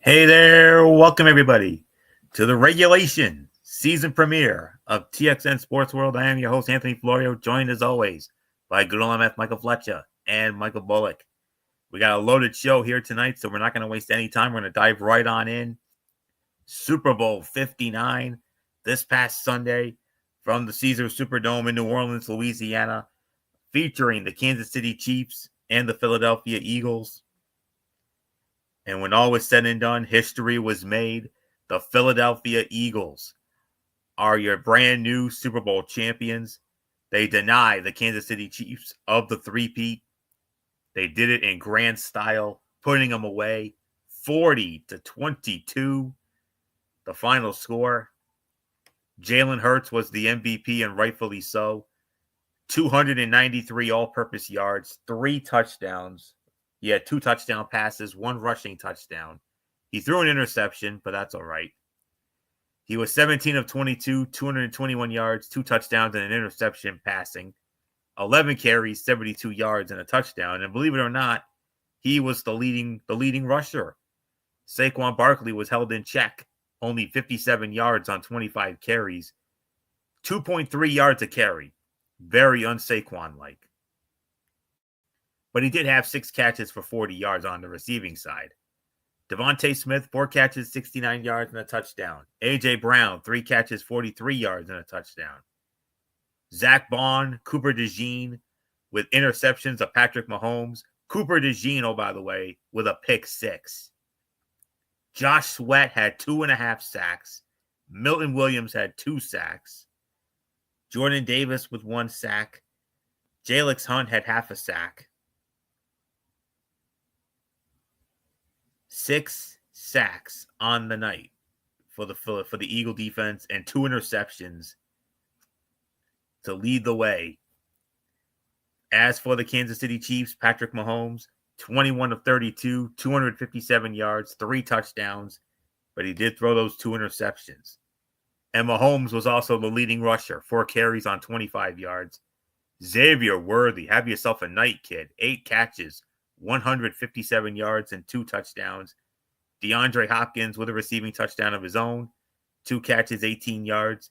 Hey there, welcome everybody to the regulation season premiere of TXN Sports World. I am your host, Anthony Florio, joined as always by good old MF Michael Fletcher and Michael Bullock. We got a loaded show here tonight, so we're not going to waste any time. We're going to dive right on in. Super Bowl 59 this past Sunday from the Caesars Superdome in New Orleans, Louisiana, featuring the Kansas City Chiefs and the Philadelphia Eagles. And when all was said and done, history was made. The Philadelphia Eagles are your brand new Super Bowl champions. They deny the Kansas City Chiefs of the three-peat. They did it in grand style, putting them away 40-22. The final score. Jalen Hurts was the MVP, and rightfully so. 293 all-purpose yards, 3 touchdowns. He had 2 touchdown passes, 1 rushing touchdown. He threw an interception, but that's all right. He was 17 of 22, 221 yards, 2 touchdowns, and an interception passing. 11 carries, 72 yards, and a touchdown. And believe it or not, he was the leading rusher. Saquon Barkley was held in check, only 57 yards on 25 carries, 2.3 yards a carry. Very un-Saquon-like. But he did have 6 catches for 40 yards on the receiving side. Devontae Smith, 4 catches, 69 yards, and a touchdown. A.J. Brown, 3 catches, 43 yards, and a touchdown. Zach Bond, Cooper DeJean with interceptions of Patrick Mahomes. Cooper DeJean, oh, by the way, with a pick 6. Josh Sweat had 2.5 sacks. Milton Williams had 2 sacks. Jordan Davis with 1 sack. Jalix Hunt had half a sack. 6 sacks on the night for the Eagle defense and 2 interceptions to lead the way. As for the Kansas City Chiefs, Patrick Mahomes, 21 of 32, 257 yards, 3 touchdowns, but he did throw those 2 interceptions. And Mahomes was also the leading rusher, 4 carries on 25 yards. Xavier Worthy, have yourself a night, kid. 8 catches, 157 yards, and 2 touchdowns. DeAndre Hopkins with a receiving touchdown of his own, 2 catches, 18 yards.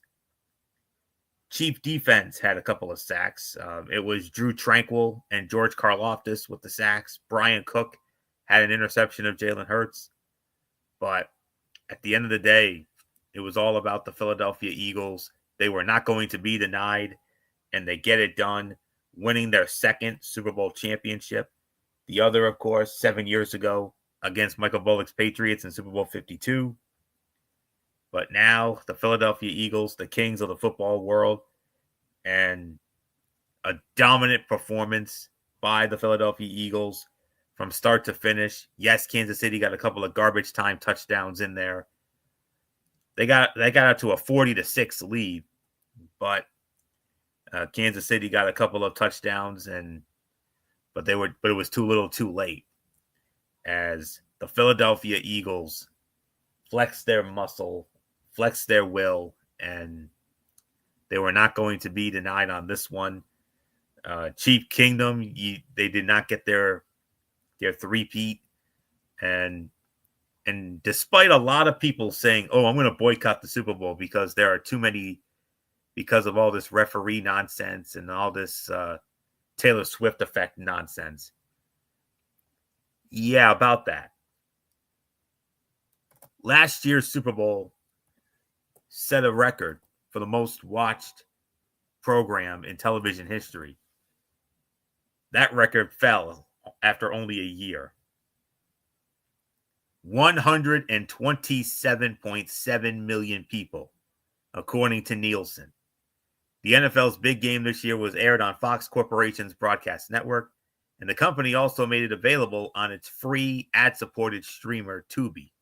Chief defense had a couple of sacks. It was Drew Tranquill and George Karlaftis with the sacks. Brian Cook had an interception of Jalen Hurts. But at the end of the day, it was all about the Philadelphia Eagles. They were not going to be denied, and they get it done, winning their second Super Bowl championship. The other, of course, 7 years ago against Michael Bullock's Patriots in Super Bowl 52. But now the Philadelphia Eagles, the kings of the football world, and a dominant performance by the Philadelphia Eagles from start to finish. Yes, Kansas City got a couple of garbage time touchdowns in there. They got out to a 40-6 lead, but Kansas City got a couple of touchdowns, but it was too little, too late, as the Philadelphia Eagles flexed their muscle, flexed their will, and they were not going to be denied on this one. Chief Kingdom, they did not get their three-peat, and despite a lot of people saying, "Oh, I'm going to boycott the Super Bowl because there are too many," because of all this referee nonsense and all this Taylor Swift effect nonsense. Yeah, about that. Last year's Super Bowl set a record for the most watched program in television history. That record fell after only a year. 127.7 million people, according to Nielsen. The NFL's big game this year was aired on Fox Corporation's broadcast network, and the company also made it available on its free ad-supported streamer, Tubi.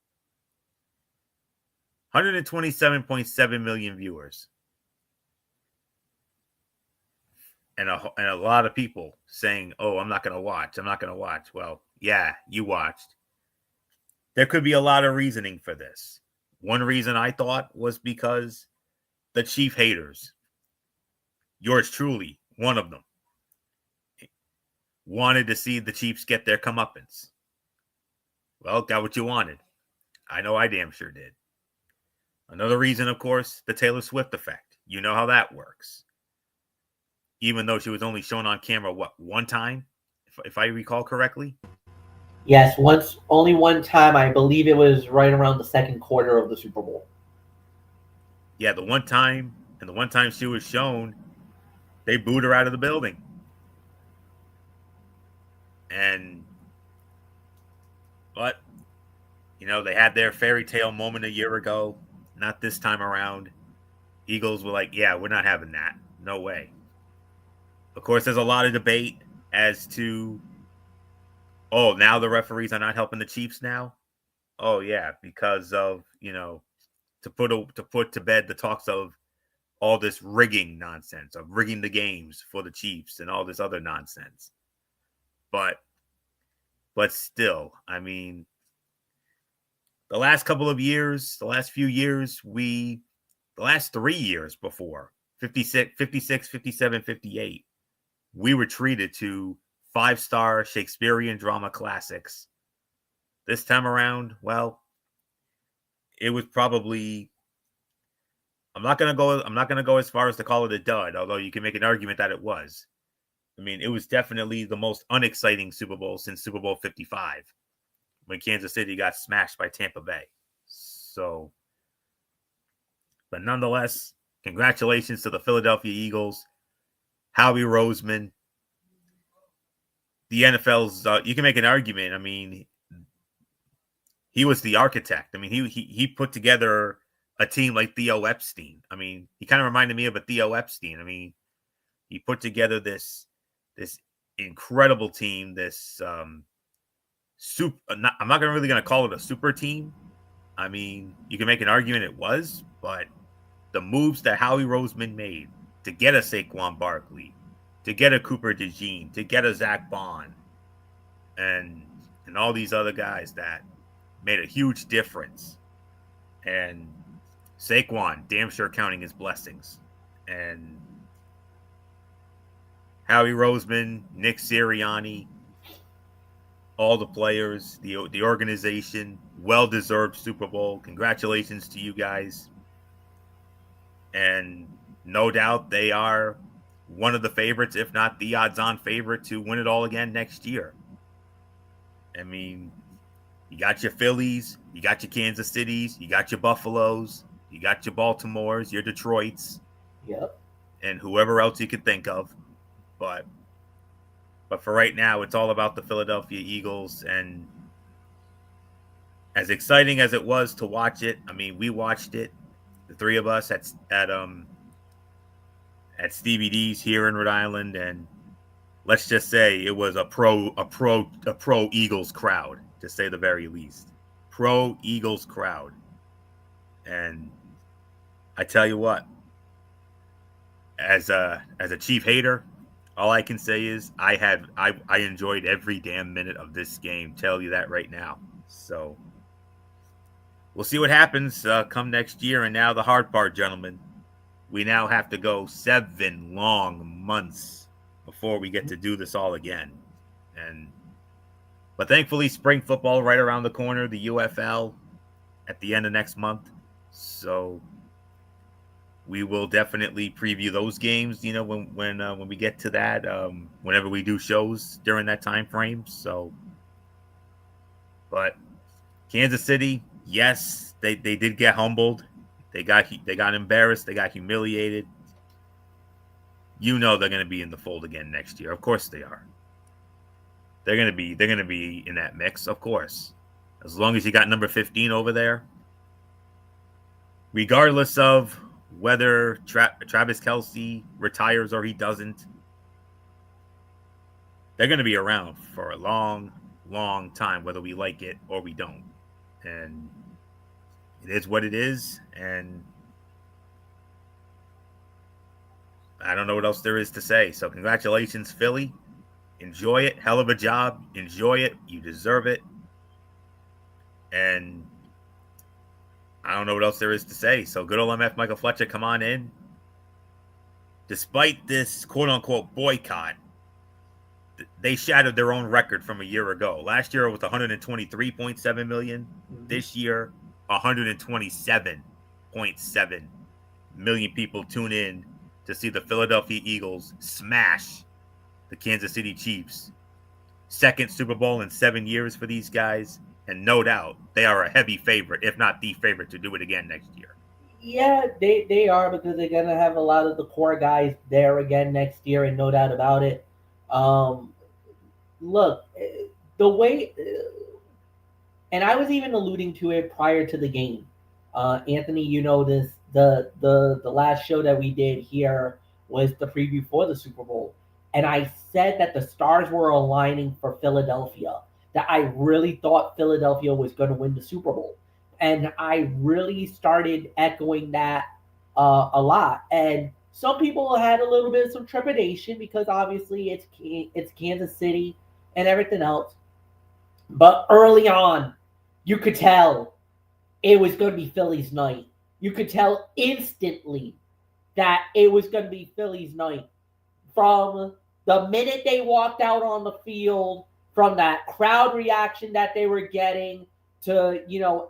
127.7 million viewers. And a lot of people saying, "Oh, I'm not going to watch. I'm not going to watch." Well, yeah, you watched. There could be a lot of reasoning for this. One reason I thought was because the Chief haters, yours truly, one of them, wanted to see the Chiefs get their comeuppance. Well, got what you wanted. I know I damn sure did. Another reason, of course, the Taylor Swift effect. You know how that works. Even though she was only shown on camera, one time, if I recall correctly? Yes, only one time. I believe it was right around the second quarter of the Super Bowl. Yeah, the one time she was shown, they booed her out of the building. And but they had their fairy tale moment a year ago. Not this time around. Eagles were like, yeah, we're not having that. No way. Of course, there's a lot of debate as to, oh, now the referees are not helping the Chiefs now. Oh yeah, because of to put to bed the talks of all this rigging nonsense, of rigging the games for the Chiefs and all this other nonsense. But still, I mean, the last few years, the last 3 years before 56, 57, 58, we were treated to 5-star Shakespearean drama classics. This time around, well, it was probably, I'm not gonna go as far as to call it a dud, although you can make an argument that it was. I mean, it was definitely the most unexciting Super Bowl since Super Bowl 55, when Kansas City got smashed by Tampa Bay. So, but nonetheless, congratulations to the Philadelphia Eagles, Howie Roseman. The NFL's, you can make an argument. I mean, he was the architect. I mean, he put together a team like Theo Epstein. I mean, he kind of reminded me of a Theo Epstein. I mean, he put together this incredible team. This super. I'm not really going to call it a super team. I mean, you can make an argument it was, but the moves that Howie Roseman made to get a Saquon Barkley, to get a Cooper DeJean, to get a Zach Bond, and all these other guys that made a huge difference. And Saquon, damn sure counting his blessings. And Howie Roseman, Nick Sirianni, all the players, the organization, well-deserved Super Bowl. Congratulations to you guys. And no doubt they are one of the favorites, if not the odds-on favorite, to win it all again next year. I mean, you got your Phillies, you got your Kansas Cities, you got your Buffaloes, you got your Baltimores, your Detroits, Yep. and whoever else you could think of. But for right now, it's all about the Philadelphia Eagles. And as exciting as it was to watch it, I mean, we watched it, the three of us at Stevie D's here in Rhode Island, and let's just say it was a pro Eagles crowd, to say the very least. Pro Eagles crowd. And I tell you what, as a Chief hater, all I can say is I enjoyed every damn minute of this game. Tell you that right now. So we'll see what happens come next year. And now the hard part, gentlemen, we now have to go 7 long months before we get to do this all again. But thankfully, spring football right around the corner, the UFL at the end of next month. So we will definitely preview those games, when we get to that, whenever we do shows during that time frame. So, but Kansas City, yes, they did get humbled. They got embarrassed. They got humiliated. They're going to be in the fold again next year. Of course they are. They're going to be in that mix, of course. As long as you got number 15 over there, regardless of whether Travis Kelce retires or he doesn't, they're going to be around for a long, long time, whether we like it or we don't. And it is what it is. And I don't know what else there is to say. So congratulations, Philly. Enjoy it. Hell of a job. Enjoy it. You deserve it. And I don't know what else there is to say. So good old MF Michael Fletcher, come on in. Despite this quote-unquote boycott, they shattered their own record from a year ago. Last year it was 123.7 million. This year 127.7 million people tune in to see the Philadelphia Eagles smash the Kansas City Chiefs. Second Super Bowl in 7 years for these guys, and no doubt they are a heavy favorite, if not the favorite, to do it again next year. Yeah, they are, because they're gonna have a lot of the core guys there again next year, and no doubt about it. Um, Look, the way, and I was even alluding to it prior to the game. Anthony, you know this. The last show that we did here was the preview for the Super Bowl, and I said that the stars were aligning for Philadelphia. That I really thought Philadelphia was going to win the Super Bowl, and I really started echoing that a lot. And some people had a little bit of some trepidation because obviously it's Kansas City and everything else. But early on, you could tell it was going to be Philly's night. You could tell instantly that it was going to be Philly's night. From the minute they walked out on the field, from that crowd reaction that they were getting, to,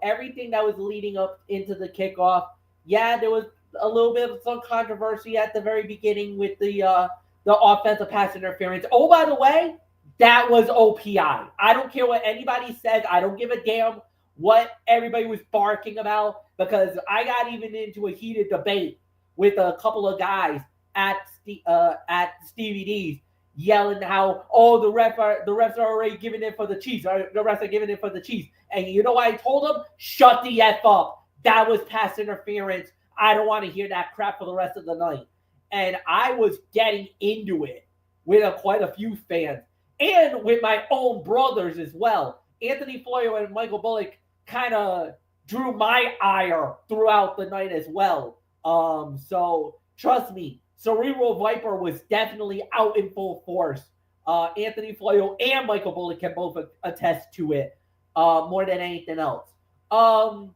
everything that was leading up into the kickoff. Yeah, there was a little bit of some controversy at the very beginning with the offensive pass interference. Oh, by the way, that was OPI. I don't care what anybody says. I don't give a damn what everybody was barking about, because I got even into a heated debate with a couple of guys at Stevie D's, yelling how, the refs are already giving it for the Chiefs. The refs are giving it for the Chiefs. And you know what I told them? Shut the F up. That was pass interference. I don't want to hear that crap for the rest of the night. And I was getting into it with quite a few fans, and with my own brothers as well. Anthony Florio and Michael Bullock kind of drew my ire throughout the night as well. So trust me, Cerebral Viper was definitely out in full force. Anthony Florio and Michael Bullock can both attest to it more than anything else. I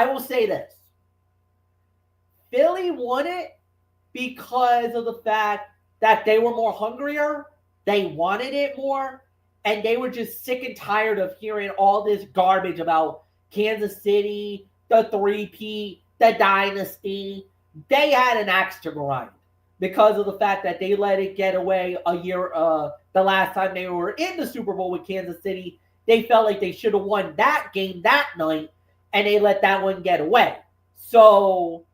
will say this. Philly won it because of the fact that they were more hungrier, they wanted it more, and they were just sick and tired of hearing all this garbage about Kansas City, the three-peat, the dynasty. They had an axe to grind because of the fact that they let it get away a year. The last time they were in the Super Bowl with Kansas City, they felt like they should have won that game that night, and they let that one get away. So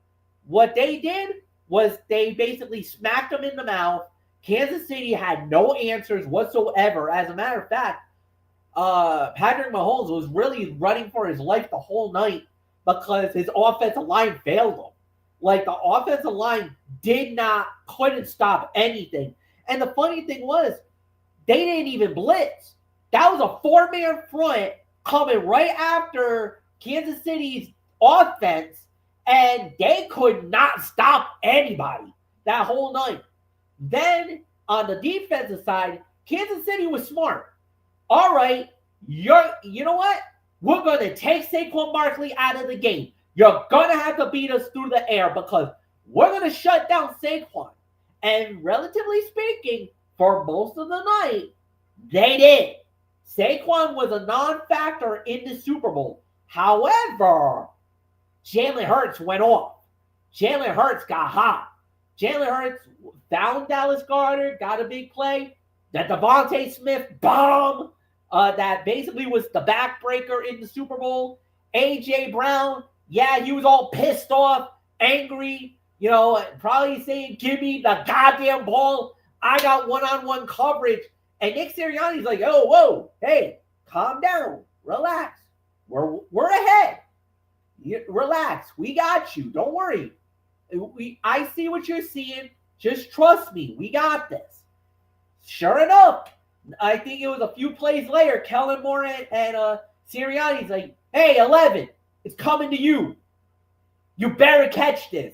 what they did was they basically smacked them in the mouth. Kansas City had no answers whatsoever. As a matter of fact, Patrick Mahomes was really running for his life the whole night because his offensive line failed him. Like, the offensive line couldn't stop anything. And the funny thing was, they didn't even blitz. That was a 4-man front coming right after Kansas City's offense, and they could not stop anybody that whole night. Then, on the defensive side, Kansas City was smart. All right, you know what? We're going to take Saquon Barkley out of the game. You're going to have to beat us through the air because we're going to shut down Saquon. And relatively speaking, for most of the night, they did. Saquon was a non-factor in the Super Bowl. However, Jalen Hurts went off. Jalen Hurts got hot. Jalen Hurts found Dallas Goedert, got a big play. That Devontae Smith bomb that basically was the backbreaker in the Super Bowl. A.J. Brown, yeah, he was all pissed off, angry, probably saying, give me the goddamn ball. I got one-on-one coverage. And Nick Sirianni's like, oh, whoa, hey, calm down, relax. We're ahead. Relax, we got you. Don't worry. I see what you're seeing. Just trust me. We got this. Sure enough, I think it was a few plays later, Kellen Moore and Sirianni's like, hey, 11, it's coming to you. You better catch this.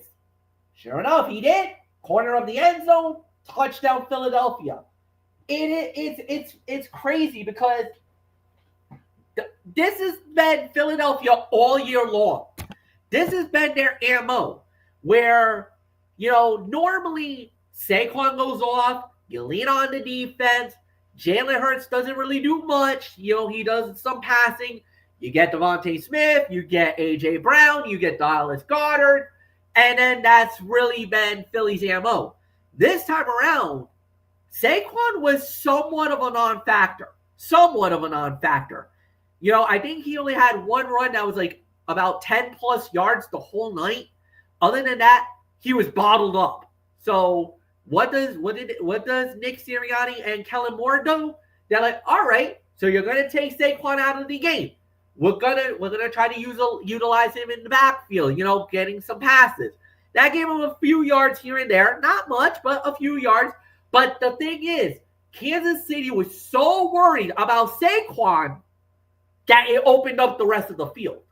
Sure enough, he did. Corner of the end zone, touchdown Philadelphia. It's crazy because this has been Philadelphia all year long. This has been their MO where, normally Saquon goes off, you lean on the defense. Jalen Hurts doesn't really do much. He does some passing. You get Devontae Smith, you get A.J. Brown, you get Dallas Goedert, and then that's really been Philly's MO. This time around, Saquon was somewhat of a non-factor. You know, I think he only had one run that was like about 10 plus yards the whole night. Other than that, he was bottled up. So what does Nick Sirianni and Kellen Moore do? They're like, all right, so you're gonna take Saquon out of the game. We're gonna try to utilize him in the backfield, you know, getting some passes. That gave him a few yards here and there, not much, but a few yards. But the thing is, Kansas City was so worried about Saquon that it opened up the rest of the field.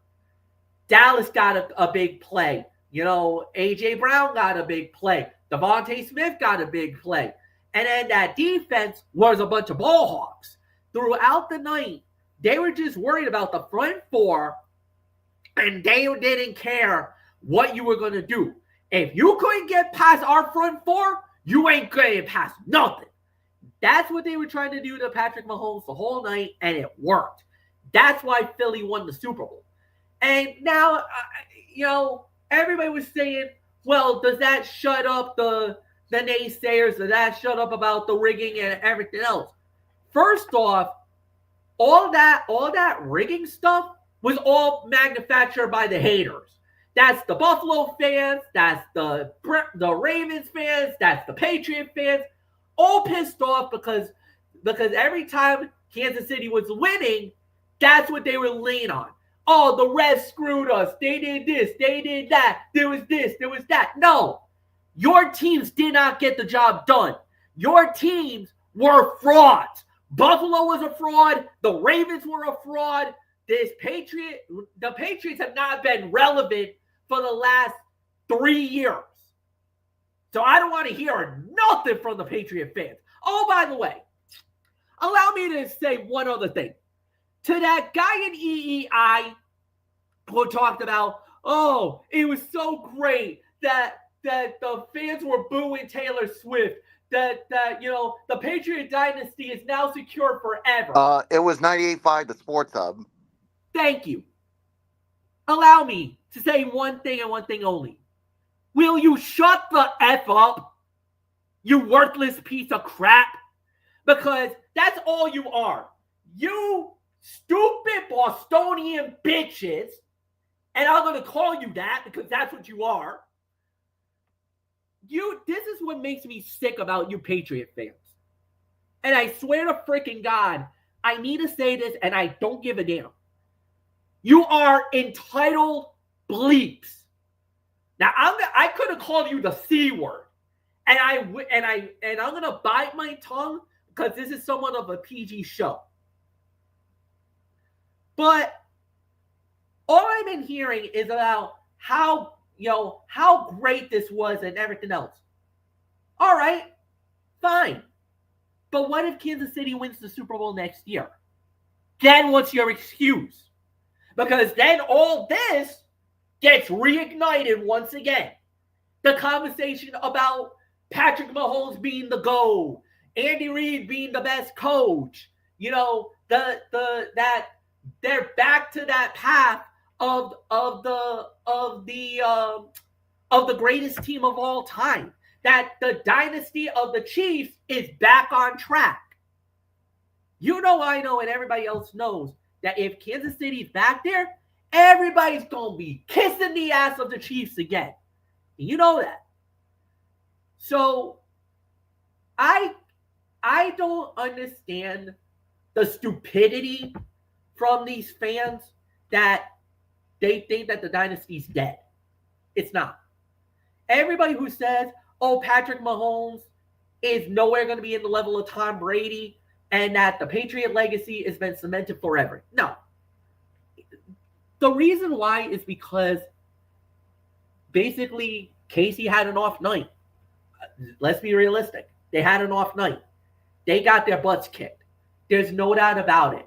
Dallas got a big play. You know, A.J. Brown got a big play. Devontae Smith got a big play. And then that defense was a bunch of ball hawks. Throughout the night, they were just worried about the front four, and they didn't care what you were going to do. If you couldn't get past our front four, you ain't going to get past nothing. That's what they were trying to do to Patrick Mahomes the whole night, and it worked. That's why Philly won the Super Bowl. And now, you know, everybody was saying, well, does that shut up the naysayers? Does that shut up about the rigging and everything else? First off, all that rigging stuff was all manufactured by the haters. That's the Buffalo fans. That's the Ravens fans. That's the Patriot fans. All pissed off because every time Kansas City was winning, that's what they would lean on. Oh, the refs screwed us. They did this. They did that. There was this. There was that. No. Your teams did not get the job done. Your teams were frauds. Buffalo was a fraud. The Ravens were a fraud. The Patriots have not been relevant for the last 3 years. So I don't want to hear nothing from the Patriot fans. Oh, by the way, allow me to say one other thing. To that guy in EEI who talked about, oh, it was so great that the fans were booing Taylor Swift, that you know, the Patriot dynasty is now secure forever. It was 98.5, the Sports Hub. Thank you. Allow me to say one thing and one thing only. Will you shut the F up, you worthless piece of crap? Because that's all you are. You stupid Bostonian bitches, and I'm going to call you that because that's what you are. This is what makes me sick about you Patriot fans. And I swear to freaking God, I need to say this, and I don't give a damn. You are entitled bleeps. Now I could have called you the C word, and I'm gonna bite my tongue because this is somewhat of a PG show. But all I've been hearing is about how great this was and everything else. All right, fine. But what if Kansas City wins the Super Bowl next year? Then what's your excuse? Because then all this gets reignited once again. The conversation about Patrick Mahomes being the GOAT, Andy Reid being the best coach, you know, that they're back to that path of the greatest team of all time. That the dynasty of the Chiefs is back on track. You know, I know, and everybody else knows that if Kansas City's back there, everybody's going to be kissing the ass of the Chiefs again. You know that. So, I don't understand the stupidity from these fans that they think that the dynasty's dead. It's not. Everybody who says, oh, Patrick Mahomes is nowhere going to be in the level of Tom Brady and that the Patriot legacy has been cemented forever. No. The reason why is because basically Casey had an off night. Let's be realistic. They had an off night. They got their butts kicked. There's no doubt about it.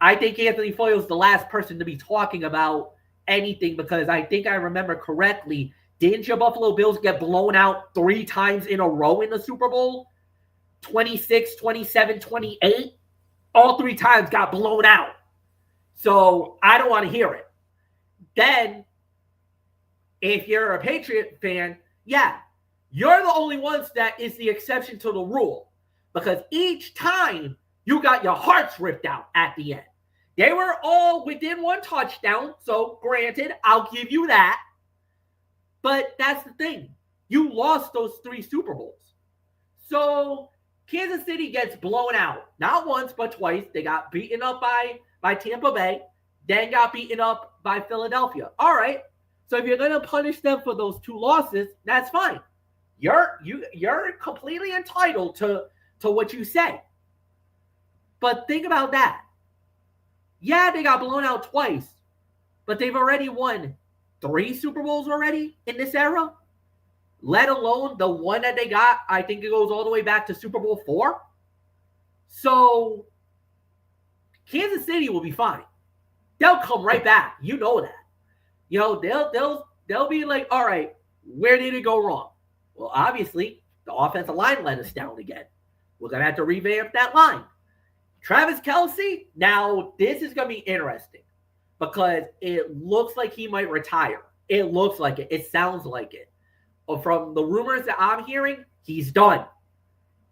I think Anthony Foyle is the last person to be talking about anything because I think I remember correctly. Didn't your Buffalo Bills get blown out 3 times in a row in the Super Bowl? 26, 27, 28? All 3 times got blown out. So I don't want to hear it. Then, if you're a Patriot fan, yeah, you're the only ones that is the exception to the rule. Because each time you got your hearts ripped out at the end. They were all within one touchdown. So granted, I'll give you that. But that's the thing. You lost those 3 Super Bowls. So Kansas City gets blown out. Not once, but twice. They got beaten up by Tampa Bay. Then got beaten up by Philadelphia. All right. So if you're going to punish them for those 2 losses, that's fine. You're completely entitled to what you say. But think about that. Yeah, they got blown out twice, but they've already won 3 Super Bowls already in this era, let alone the one that they got. I think it goes all the way back to Super Bowl 4. So Kansas City will be fine. They'll come right back. You know that. You know, they'll be like, all right, where did it go wrong? Well, obviously, the offensive line let us down again. We're going to have to revamp that line. Travis Kelce, now this is going to be interesting because it looks like he might retire. It looks like it. It sounds like it. But from the rumors that I'm hearing, he's done.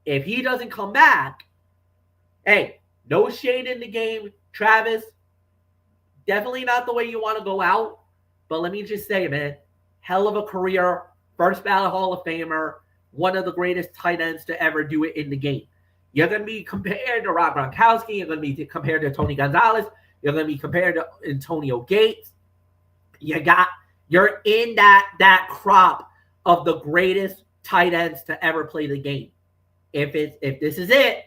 If he doesn't come back, hey, no shade in the game. Travis, definitely not the way you want to go out. But let me just say, man, hell of a career. First ballot Hall of Famer. One of the greatest tight ends to ever do it in the game. You're going to be compared to Rob Gronkowski. You're going to be compared to Tony Gonzalez. You're going to be compared to Antonio Gates. You're in that crop of the greatest tight ends to ever play the game. If this is it,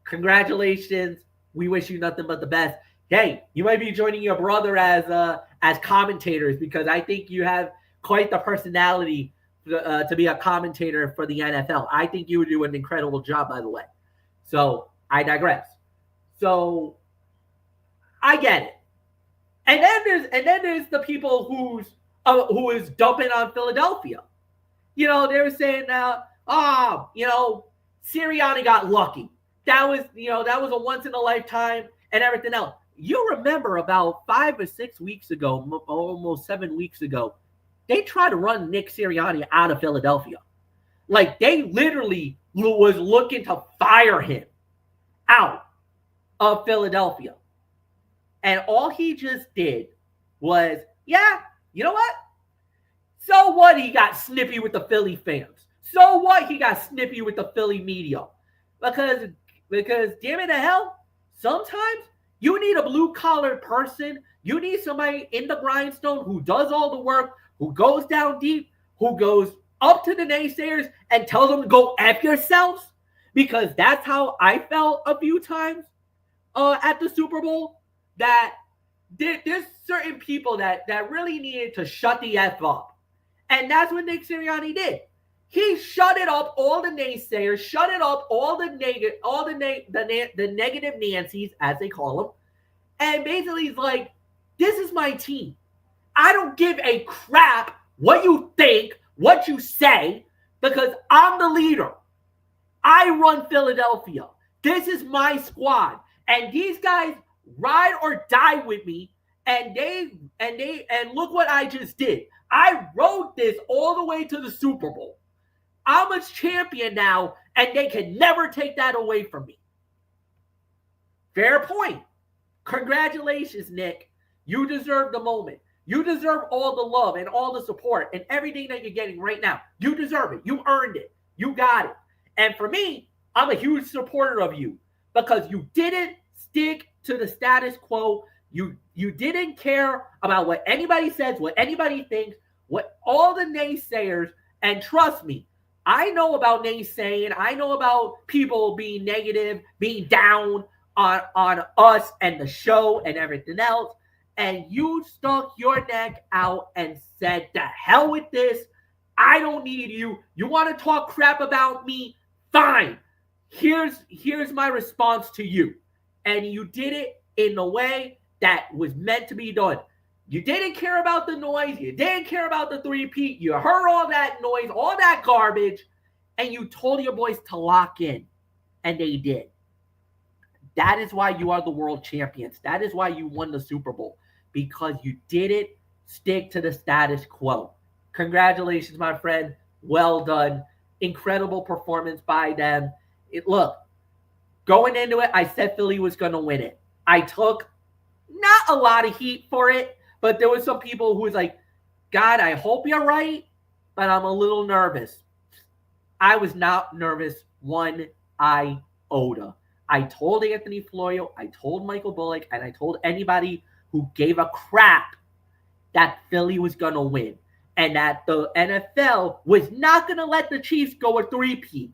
congratulations. We wish you nothing but the best. Hey, you might be joining your brother as commentators because I think you have quite the personality to be a commentator for the NFL. I think you would do an incredible job, by the way. So I digress. So I get it. And then there's the people who is dumping on Philadelphia. You know, they were saying now, Sirianni got lucky. That was a once in a lifetime and everything else. You remember about 5 or 6 weeks ago, almost 7 weeks ago, they tried to run Nick Sirianni out of Philadelphia. Like, they literally was looking to fire him out of Philadelphia. And all he just did was, yeah, you know what? So what he got snippy with the Philly fans? So what he got snippy with the Philly media? Because damn it to hell, sometimes you need a blue-collar person. You need somebody in the grindstone who does all the work, who goes down deep, who goes up to the naysayers and tells them to go F yourselves. Because that's how I felt a few times at the Super Bowl. That there's certain people that really needed to shut the F up. And that's what Nick Sirianni did. He shut it up, all the naysayers, shut it up, all the negative Nancy's, as they call them. And basically he's like, this is my team. I don't give a crap what you think, what you say, because I'm the leader. I run Philadelphia. This is my squad. And these guys ride or die with me. And look what I just did. I rode this all the way to the Super Bowl. I'm a champion now, and they can never take that away from me. Fair point. Congratulations, Nick. You deserve the moment. You deserve all the love and all the support and everything that you're getting right now. You deserve it. You earned it. You got it. And for me, I'm a huge supporter of you because you didn't stick to the status quo. You didn't care about what anybody says, what anybody thinks, what all the naysayers. And trust me, I know about naysaying. I know about people being negative, being down on us and the show and everything else. And you stuck your neck out and said, the hell with this. I don't need you. You want to talk crap about me? Fine. Here's my response to you. And you did it in the way that was meant to be done. You didn't care about the noise. You didn't care about the three-peat. You heard all that noise, all that garbage, and you told your boys to lock in. And they did. That is why you are the world champions. That is why you won the Super Bowl, because you didn't stick to the status quo. Congratulations, my friend. Well done. Incredible performance by them. Look, going into it, I said Philly was going to win it. I took not a lot of heat for it, but there was some people who was like, God, I hope you're right, but I'm a little nervous. I was not nervous one iota. I told Anthony Florio, I told Michael Bullock, and I told anybody who gave a crap that Philly was going to win and that the NFL was not going to let the Chiefs go a three-peat.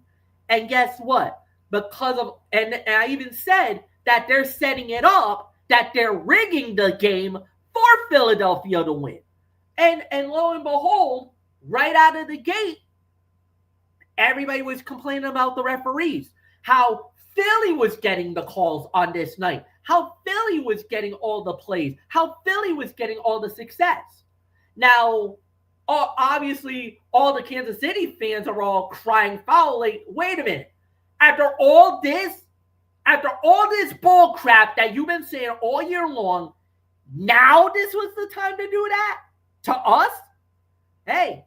And guess what? Because of, and I even said that they're setting it up, that they're rigging the game for Philadelphia to win. And lo and behold, right out of the gate, everybody was complaining about the referees, how Philly was getting the calls on this night, how Philly was getting all the plays, how Philly was getting all the success. Now, obviously, all the Kansas City fans are all crying foul. Like, wait a minute. After all this bull crap that you've been saying all year long, now this was the time to do that? To us? Hey,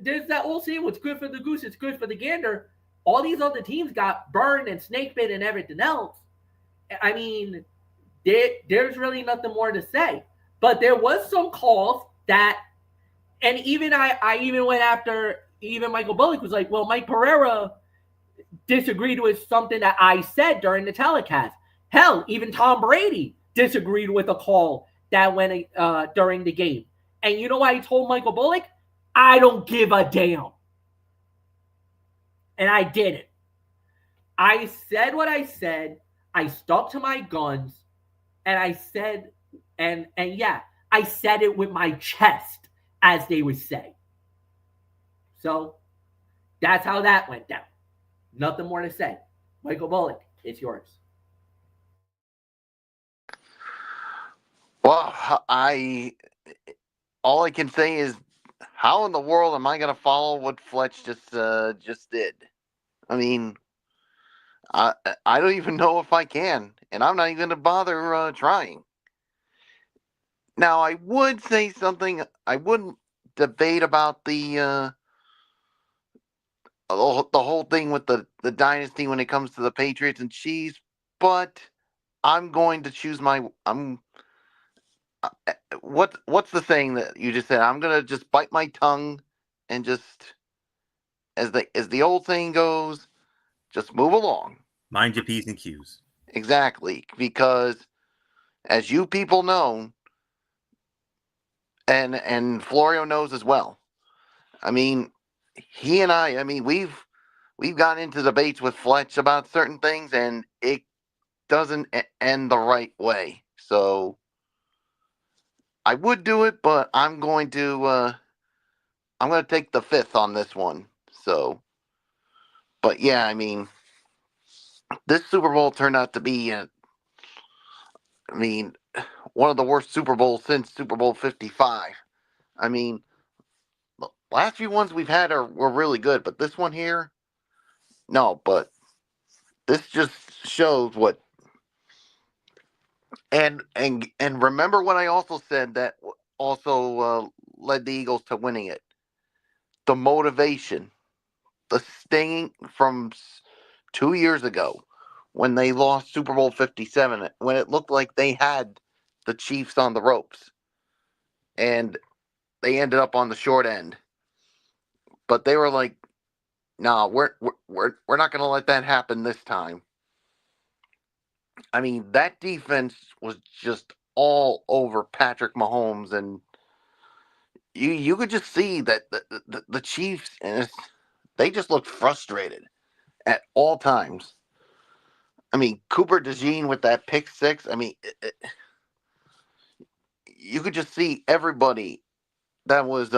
there's that old saying, what's good for the goose, it's good for the gander. All these other teams got burned and snake bit and everything else. I mean, there's really nothing more to say. But there was some calls that, and even I even went after, even Michael Bullock was like, well, Mike Pereira disagreed with something that I said during the telecast. Hell, even Tom Brady disagreed with a call that went during the game. And you know why he told Michael Bullock? I don't give a damn. And I didn't. I said what I said. I stuck to my guns. And I said, and yeah, I said it with my chest, as they would say. So that's how that went down. Nothing more to say. Michael Bullock, it's yours. Well, all I can say is, how in the world am I going to follow what Fletch just did? I mean, I don't even know if I can, and I'm not even going to bother trying. Now, I would say something. I wouldn't debate about the whole thing with the dynasty when it comes to the Patriots and Chiefs, but I'm going to choose what's the saying that you just said? I'm gonna just bite my tongue and just, as the old saying goes, just move along. Mind your P's and Q's. Exactly, because as you people know, and Florio knows as well. I mean, he and I mean, we've gotten into debates with Fletch about certain things, and it doesn't end the right way. So I would do it, but I'm going to take the fifth on this one. So, but yeah, I mean, this Super Bowl turned out to be, one of the worst Super Bowls since Super Bowl 55. I mean, the last few ones we've had were really good, but this one here, no. But this just shows what. And remember what I also said that also led the Eagles to winning it. The motivation, the stinging from 2 years ago when they lost Super Bowl 57, when it looked like they had the Chiefs on the ropes, and they ended up on the short end. But they were like, "No, we're not going to let that happen this time." I mean, that defense was just all over Patrick Mahomes, and you could just see that the Chiefs, and they just looked frustrated at all times. I mean, Cooper DeJean with that pick six. I mean, you could just see everybody that was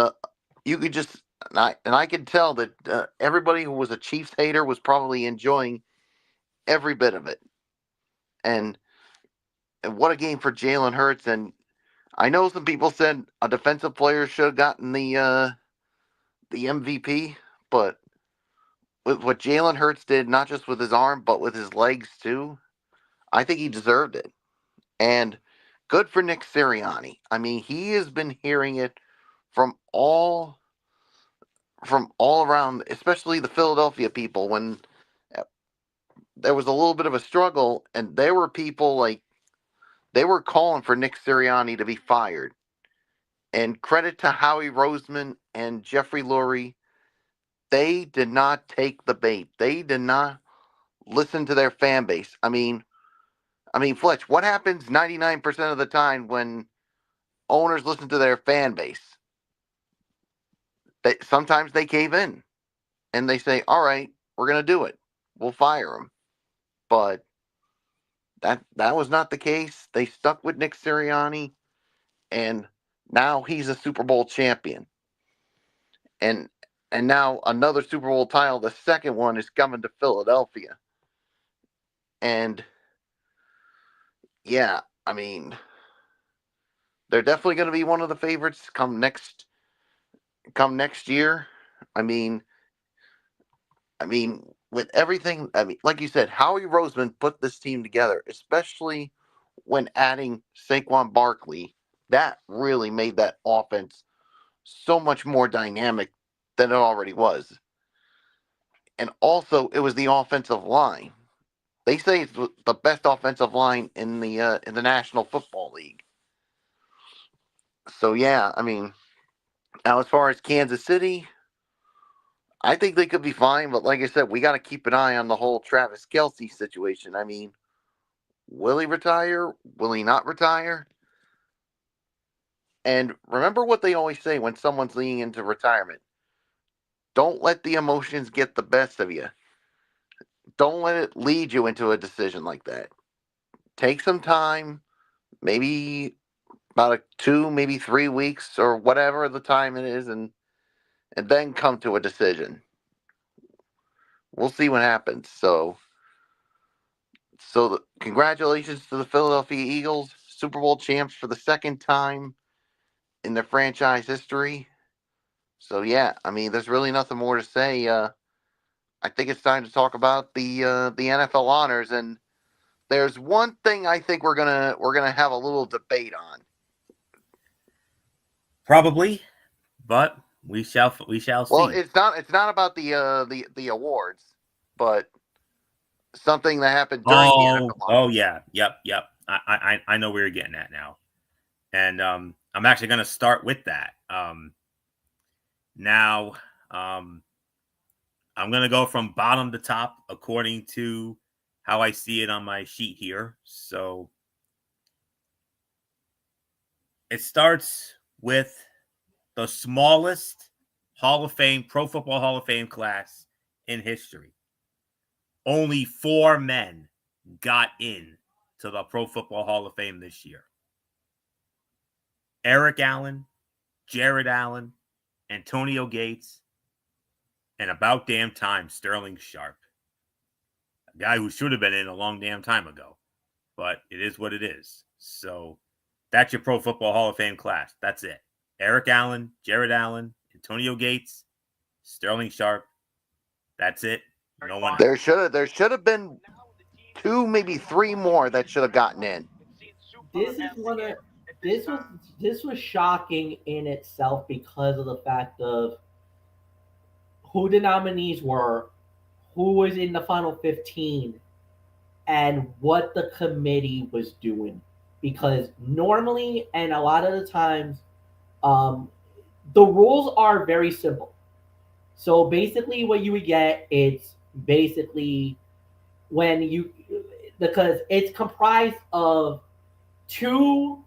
you could just, and I could tell that everybody who was a Chiefs hater was probably enjoying every bit of it. And what a game for Jalen Hurts. And I know some people said a defensive player should have gotten the MVP, but with what Jalen Hurts did, not just with his arm, but with his legs too, I think he deserved it. And good for Nick Sirianni. I mean, he has been hearing it from all around, especially the Philadelphia people, when there was a little bit of a struggle, and there were people like they were calling for Nick Sirianni to be fired. And credit to Howie Roseman and Jeffrey Lurie, they did not take the bait. They did not listen to their fan base. I mean, Fletch, what happens 99% of the time when owners listen to their fan base? Sometimes they cave in and they say, "All right, we're going to do it. We'll fire him." But that was not the case. They stuck with Nick Sirianni, and now he's a Super Bowl champion. And now another Super Bowl title, the second one, is coming to Philadelphia. And yeah, I mean, they're definitely going to be one of the favorites come next year. I mean, with everything, like you said, Howie Roseman put this team together, especially when adding Saquon Barkley. That really made that offense so much more dynamic than it already was. And also, it was the offensive line. They say it's the best offensive line in the National Football League. So yeah, I mean, now as far as Kansas City, I think they could be fine, but like I said, we got to keep an eye on the whole Travis Kelce situation. I mean, will he retire? Will he not retire? And remember what they always say when someone's leaning into retirement. Don't let the emotions get the best of you. Don't let it lead you into a decision like that. Take some time, maybe about 2, maybe 3 weeks or whatever the time it is, and then come to a decision. We'll see what happens. So congratulations to the Philadelphia Eagles, Super Bowl champs for the second time in their franchise history. So yeah, I mean, there's really nothing more to say. I think it's time to talk about the NFL honors, and there's one thing I think we're gonna have a little debate on. Probably, but we shall see. Well, it's not about the awards, but something that happened during the NFL honors. Oh yeah, yep. I know where you're getting at now, and I'm actually gonna start with that. Now, I'm going to go from bottom to top according to how I see it on my sheet here. So it starts with the smallest Hall of Fame, Pro Football Hall of Fame class in history. Only 4 men got in to the Pro Football Hall of Fame this year. Eric Allen, Jared Allen, Antonio Gates, and about damn time, Sterling Sharp. A guy who should have been in a long damn time ago. But it is what it is. So that's your Pro Football Hall of Fame class. That's it. Eric Allen, Jared Allen, Antonio Gates, Sterling Sharp. That's it. No one. There should have been 2, maybe 3 more that should have gotten in. This was shocking in itself because of the fact of who the nominees were, who was in the final 15, and what the committee was doing. Because normally, and a lot of the times, the rules are very simple. So basically, what you would get, it's basically because it's comprised of 2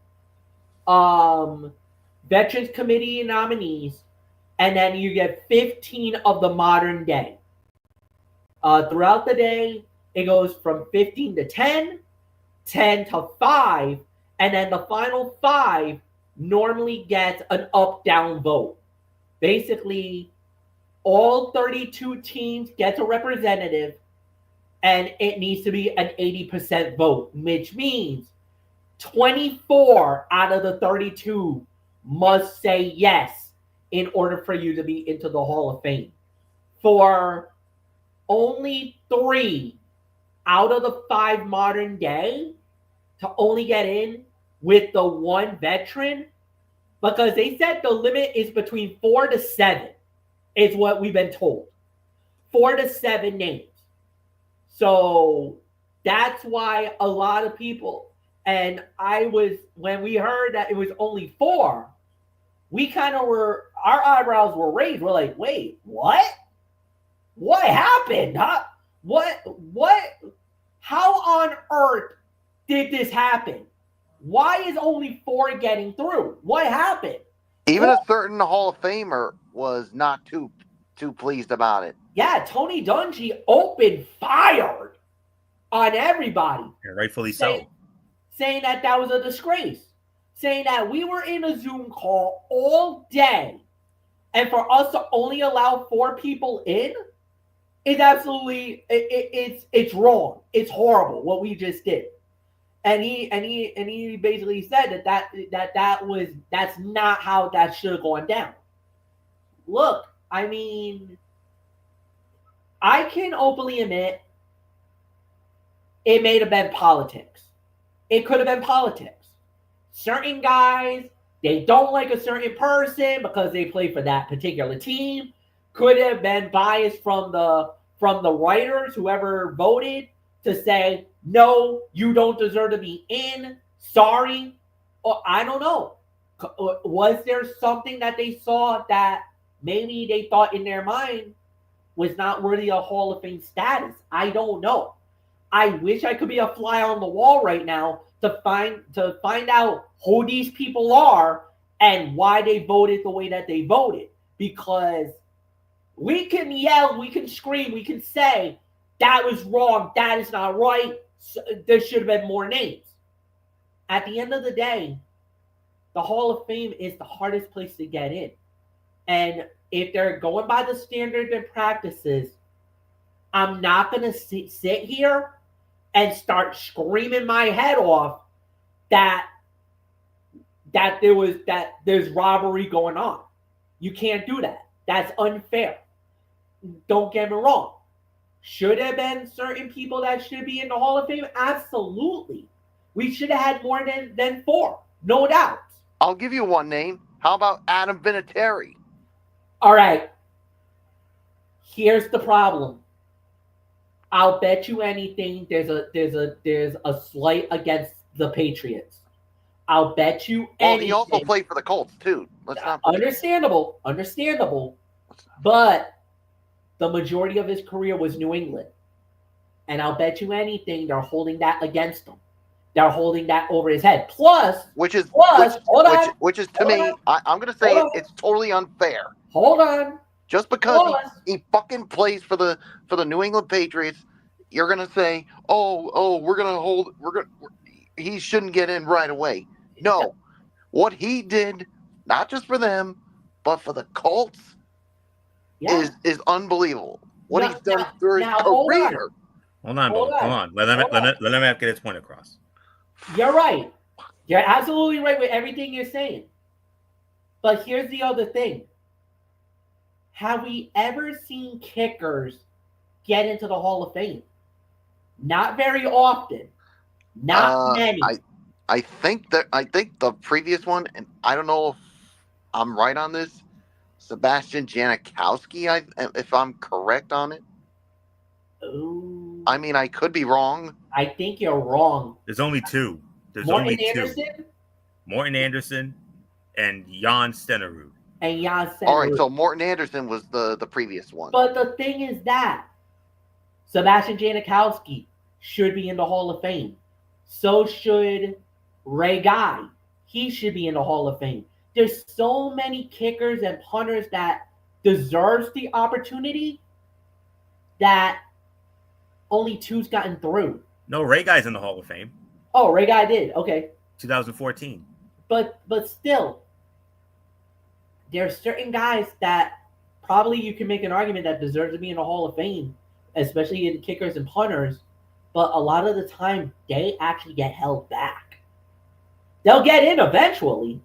Veterans Committee nominees, and then you get 15 of the modern day. Throughout the day, it goes from 15 to 10, 10 to 5, and then the final 5 normally gets an up-down vote. Basically, all 32 teams get a representative, and it needs to be an 80% vote, which means 24 out of the 32 must say yes in order for you to be into the Hall of Fame. For only 3 out of the 5 modern day to only get in with the 1 veteran, because they said the limit is between 4 to 7, is what we've been told. 4 to 7 names. So that's why a lot of people, and when we heard that it was only 4, we kind of our eyebrows were raised. We're like, wait, what? What happened? Huh? What? How on earth did this happen? Why is only 4 getting through? What happened? Even a certain Hall of Famer was not too pleased about it. Yeah, Tony Dungy opened fire on everybody. Yeah, rightfully so. Saying that was a disgrace. Saying that we were in a Zoom call all day, and for us to only allow 4 people in is absolutely it's wrong. It's horrible what we just did. And he basically said that's not how that should have gone down. Look, I mean, I can openly admit it may have been politics. It could have been politics. Certain guys, they don't like a certain person because they play for that particular team. Could have been biased from the writers, whoever voted, to say, no, you don't deserve to be in. Sorry. Or I don't know. Was there something that they saw that maybe they thought in their mind was not worthy of Hall of Fame status? I don't know. I wish I could be a fly on the wall right now to find out who these people are and why they voted the way that they voted. Because we can yell, we can scream, we can say, that was wrong, that is not right, there should have been more names. At the end of the day, the Hall of Fame is the hardest place to get in. And if they're going by the standards and practices, I'm not going to sit here and start screaming my head off that there's robbery going on. You can't do that. That's unfair. Don't get me wrong. Should have been certain people that should be in the Hall of Fame? Absolutely. We should have had more than 4. No doubt. I'll give you one name. How about Adam Vinatieri? All right. Here's the problem. I'll bet you anything there's a slight against the Patriots. I'll bet you anything. Well, he also played for the Colts too. Let's not forget. Understandable. But the majority of his career was New England. And I'll bet you anything they're holding that against him. They're holding that over his head. Which is to me, I'm going to say it's totally unfair. Hold on. Just because he fucking plays for the New England Patriots, you're going to say, he shouldn't get in right away. No. What he did, not just for them, but for the Colts, is unbelievable. What he's done through his career. Hold on. Let him get his point across. You're right. You're absolutely right with everything you're saying. But here's the other thing. Have we ever seen kickers get into the Hall of Fame? Not very often. Not many. I think the previous one, and I don't know if I'm right on this, Sebastian Janikowski, if I'm correct on it. Ooh. I mean, I could be wrong. I think you're wrong. There's only 2. There's Morton only Anderson? 2. Morton Anderson and Jan Stenerud. All right, so Morton Anderson was the previous one. But the thing is that Sebastian Janikowski should be in the Hall of Fame. So should Ray Guy. He should be in the Hall of Fame. There's so many kickers and punters that deserves the opportunity that only 2's gotten through. No, Ray Guy's in the Hall of Fame. Oh, Ray Guy did. Okay. 2014. But still, there are certain guys that probably you can make an argument that deserve to be in the Hall of Fame, especially in kickers and punters. But a lot of the time, they actually get held back. They'll get in eventually,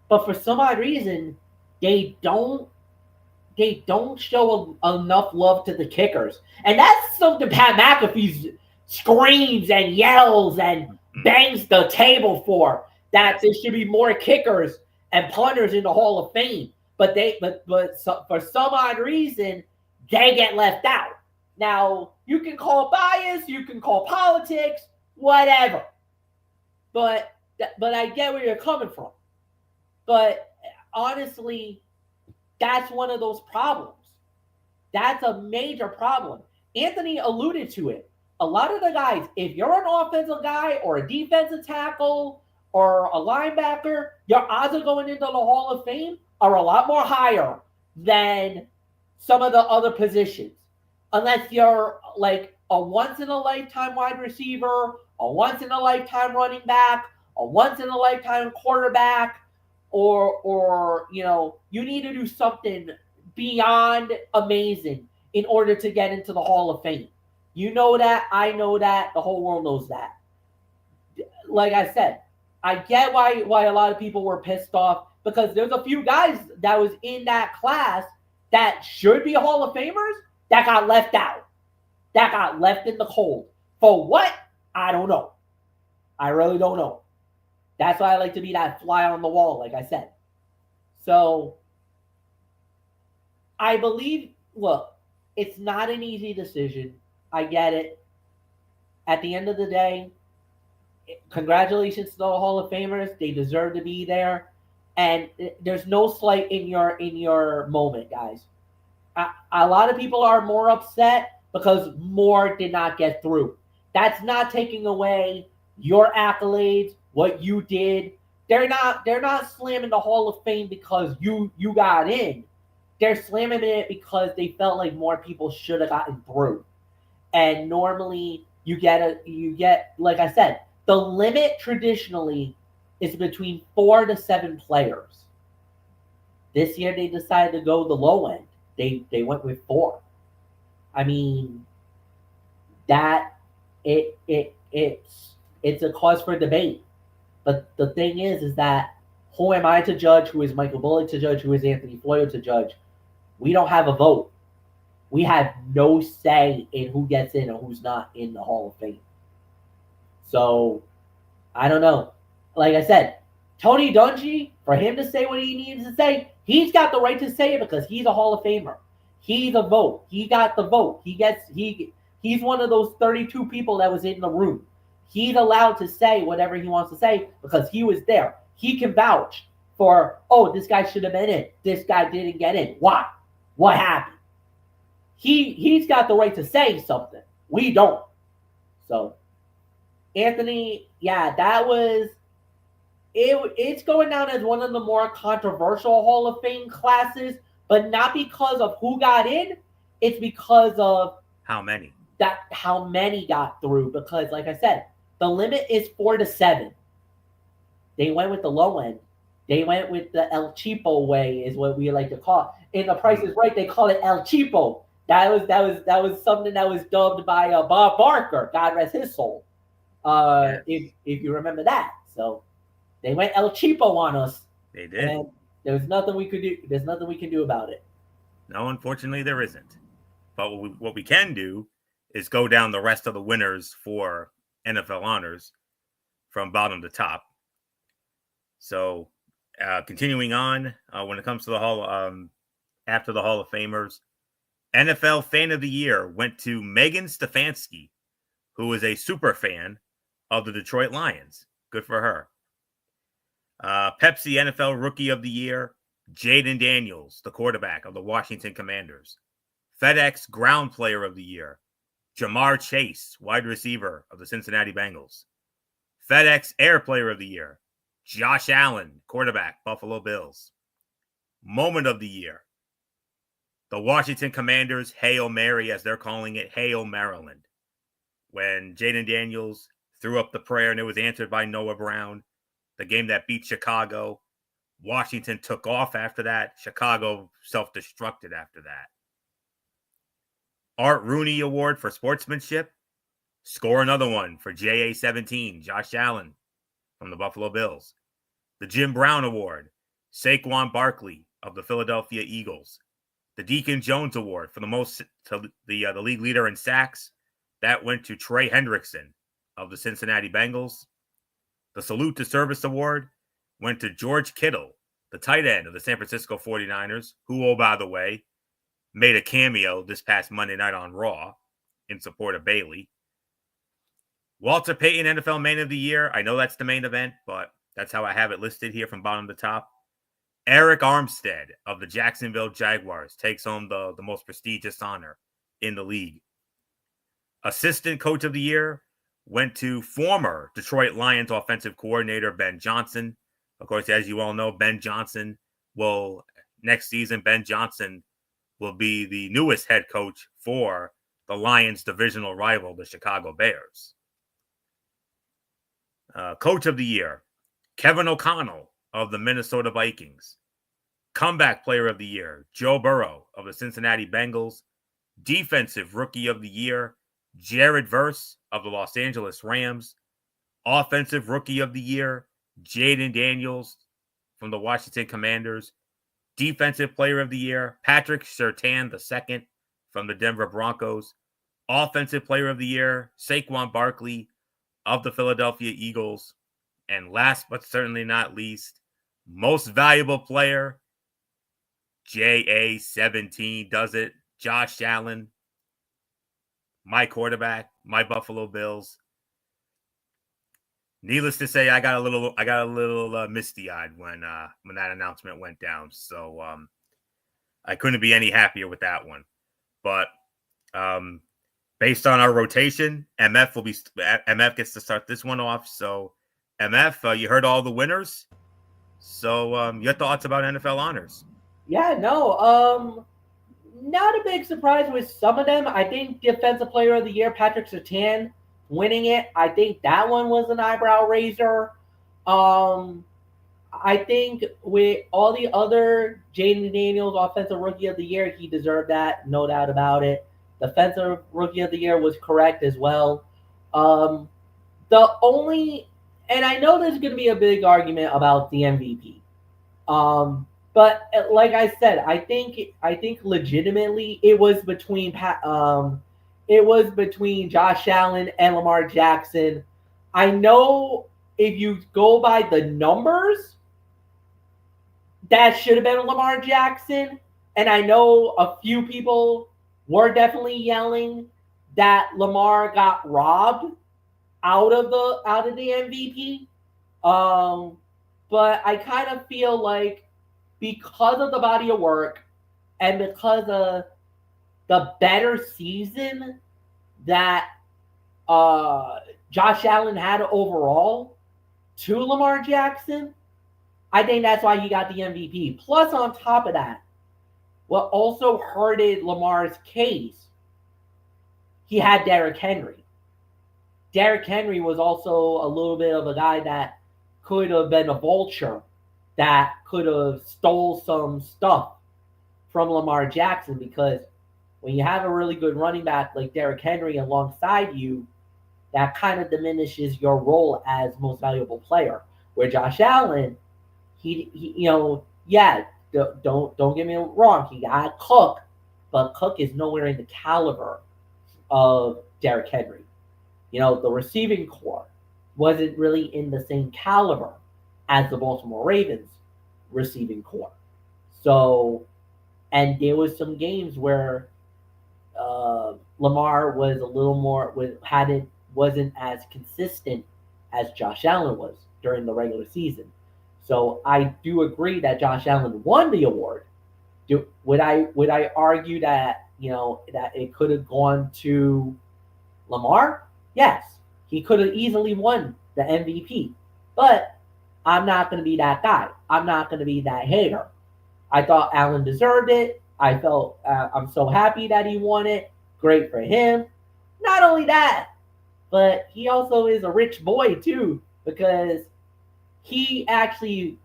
but for some odd reason, they don't show enough love to the kickers. And that's something Pat McAfee's screams and yells and bangs the table for, that there should be more kickers and punters in the Hall of Fame. But for some odd reason, they get left out. Now, you can call bias, you can call politics, whatever. But I get where you're coming from. But honestly, that's one of those problems. That's a major problem. Anthony alluded to it. A lot of the guys, if you're an offensive guy or a defensive tackle or a linebacker, your odds of going into the Hall of Fame are a lot more higher than some of the other positions. Unless you're like a once-in-a-lifetime wide receiver, a once-in-a-lifetime running back, a once-in-a-lifetime quarterback, or you need to do something beyond amazing in order to get into the Hall of Fame. You know that, I know that, the whole world knows that. Like I said, I get why a lot of people were pissed off, because there's a few guys that was in that class that should be Hall of Famers that got left out, that got left in the cold. For what? I don't know. I really don't know. That's why I like to be that fly on the wall, like I said. So I believe, look, it's not an easy decision. I get it. At the end of the day, congratulations to the Hall of Famers. They deserve to be there. And there's no slight in your moment, guys. A lot of people are more upset because more did not get through. That's not taking away your accolades, what you did. They're not slamming the Hall of Fame because you got in. They're slamming it because they felt like more people should have gotten through. And normally you get like I said, the limit traditionally is between 4 to 7 players. This year they decided to go the low end. They went with 4. I mean, that it's a cause for debate. But the thing is that who am I to judge? Who is Michael Bullock to judge? Who is Anthony Floyd to judge? We don't have a vote. We have no say in who gets in or who's not in the Hall of Fame. So, I don't know. Like I said, Tony Dungy, for him to say what he needs to say, he's got the right to say it because he's a Hall of Famer. He's a vote. He got the vote. He's one of those 32 people that was in the room. He's allowed to say whatever he wants to say because he was there. He can vouch for, oh, this guy should have been in. This guy didn't get in. Why? What happened? He's got the right to say something. We don't. So, Anthony, yeah, that was it. It's going down as one of the more controversial Hall of Fame classes, but not because of who got in. It's because of how many got through. Because, like I said, the limit is 4 to 7. They went with the low end. They went with the El Cheapo way, is what we like to call it. In The Price is Right, they call it El Cheapo. That was something that was dubbed by Bob Barker, God rest his soul. If you remember that. So they went El Cheapo on us. They did. And there's nothing we could do. There's nothing we can do about it. No, unfortunately, there isn't. But what we can do is go down the rest of the winners for NFL honors from bottom to top. So, continuing on, when it comes to the Hall, after the Hall of Famers, NFL Fan of the Year went to Megan Stefanski, who is a super fan of the Detroit Lions. Good for her. Pepsi NFL Rookie of the Year, Jaden Daniels, the quarterback of the Washington Commanders. FedEx Ground Player of the Year, Jamar Chase, wide receiver of the Cincinnati Bengals. FedEx Air Player of the Year, Josh Allen, quarterback, Buffalo Bills. Moment of the Year, the Washington Commanders Hail Mary, as they're calling it, Hail Maryland. When Jaden Daniels threw up the prayer and it was answered by Noah Brown, the game that beat Chicago. Washington took off after that. Chicago self-destructed after that. Art Rooney Award for sportsmanship. Score another one for JA-17, Josh Allen from the Buffalo Bills. The Jim Brown Award, Saquon Barkley of the Philadelphia Eagles. The Deacon Jones Award for the league leader in sacks, that went to Trey Hendrickson of the Cincinnati Bengals. The Salute to Service Award went to George Kittle, the tight end of the San Francisco 49ers, who, oh, by the way, made a cameo this past Monday night on Raw in support of Bailey. Walter Payton, NFL Man of the Year. I know that's the main event, but that's how I have it listed here from bottom to top. Eric Armstead of the Jacksonville Jaguars takes home the most prestigious honor in the league. Assistant Coach of the Year went to former Detroit Lions offensive coordinator Ben Johnson. Of course, as you all know, next season, Ben Johnson will be the newest head coach for the Lions' divisional rival, the Chicago Bears. Coach of the Year, Kevin O'Connell of the Minnesota Vikings. Comeback Player of the Year, Joe Burrow of the Cincinnati Bengals. Defensive Rookie of the Year, Jared Verse of the Los Angeles Rams. Offensive Rookie of the Year, Jaden Daniels from the Washington Commanders. Defensive Player of the Year, Patrick Surtain II from the Denver Broncos. Offensive Player of the Year, Saquon Barkley of the Philadelphia Eagles. And last but certainly not least, Most Valuable Player, JA17 does it, Josh Allen, my quarterback, my Buffalo Bills. Needless to say, I got a little misty-eyed when that announcement went down. So I couldn't be any happier with that one. But based on our rotation, MF gets to start this one off. So MF, you heard all the winners. So your thoughts about NFL honors? Yeah, no, not a big surprise with some of them. I think Defensive Player of the Year, Patrick Surtain, winning it. I think that one was an eyebrow raiser. I think with all the other, Jaden Daniels, Offensive Rookie of the Year, he deserved that, no doubt about it. Defensive Rookie of the Year was correct as well. And I know there's going to be a big argument about the MVP. But like I said, I think legitimately it was between Josh Allen and Lamar Jackson. I know if you go by the numbers, that should have been Lamar Jackson. And I know a few people were definitely yelling that Lamar got robbed out of the MVP. But I kind of feel like because of the body of work and because of the better season that Josh Allen had overall to Lamar Jackson, I think that's why he got the MVP. Plus, on top of that, what also hurted Lamar's case, he had Derrick Henry. Derrick Henry was also a little bit of a guy that could have been a vulture, that could have stole some stuff from Lamar Jackson, because when you have a really good running back like Derrick Henry alongside you, that kind of diminishes your role as most valuable player. Where Josh Allen, don't get me wrong, he got Cook, but Cook is nowhere in the caliber of Derrick Henry. The receiving core wasn't really in the same caliber as the Baltimore Ravens receiving core. So, and there was some games where Lamar was a little more wasn't as consistent as Josh Allen was during the regular season. So I do agree that Josh Allen won the award. Would I argue that that it could have gone to Lamar? Yes, he could have easily won the MVP, but I'm not going to be that guy. I'm not going to be that hater. I thought Allen deserved it. I felt I'm so happy that he won it. Great for him. Not only that, but he also is a rich boy too, because he actually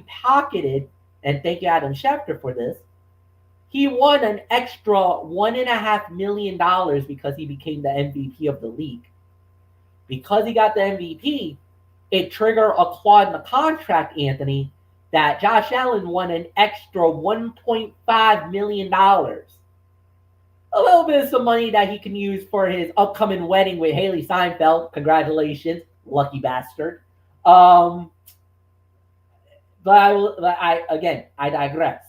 pocketed, and thank you Adam Schefter for this, he won an extra $1.5 million because he became the MVP of the league. Because he got the MVP, it triggered a clause in the contract, Anthony, that Josh Allen won an extra $1.5 million. a little bit of some money that he can use for his upcoming wedding with Haley Seinfeld. Congratulations, lucky bastard. Um, I digress.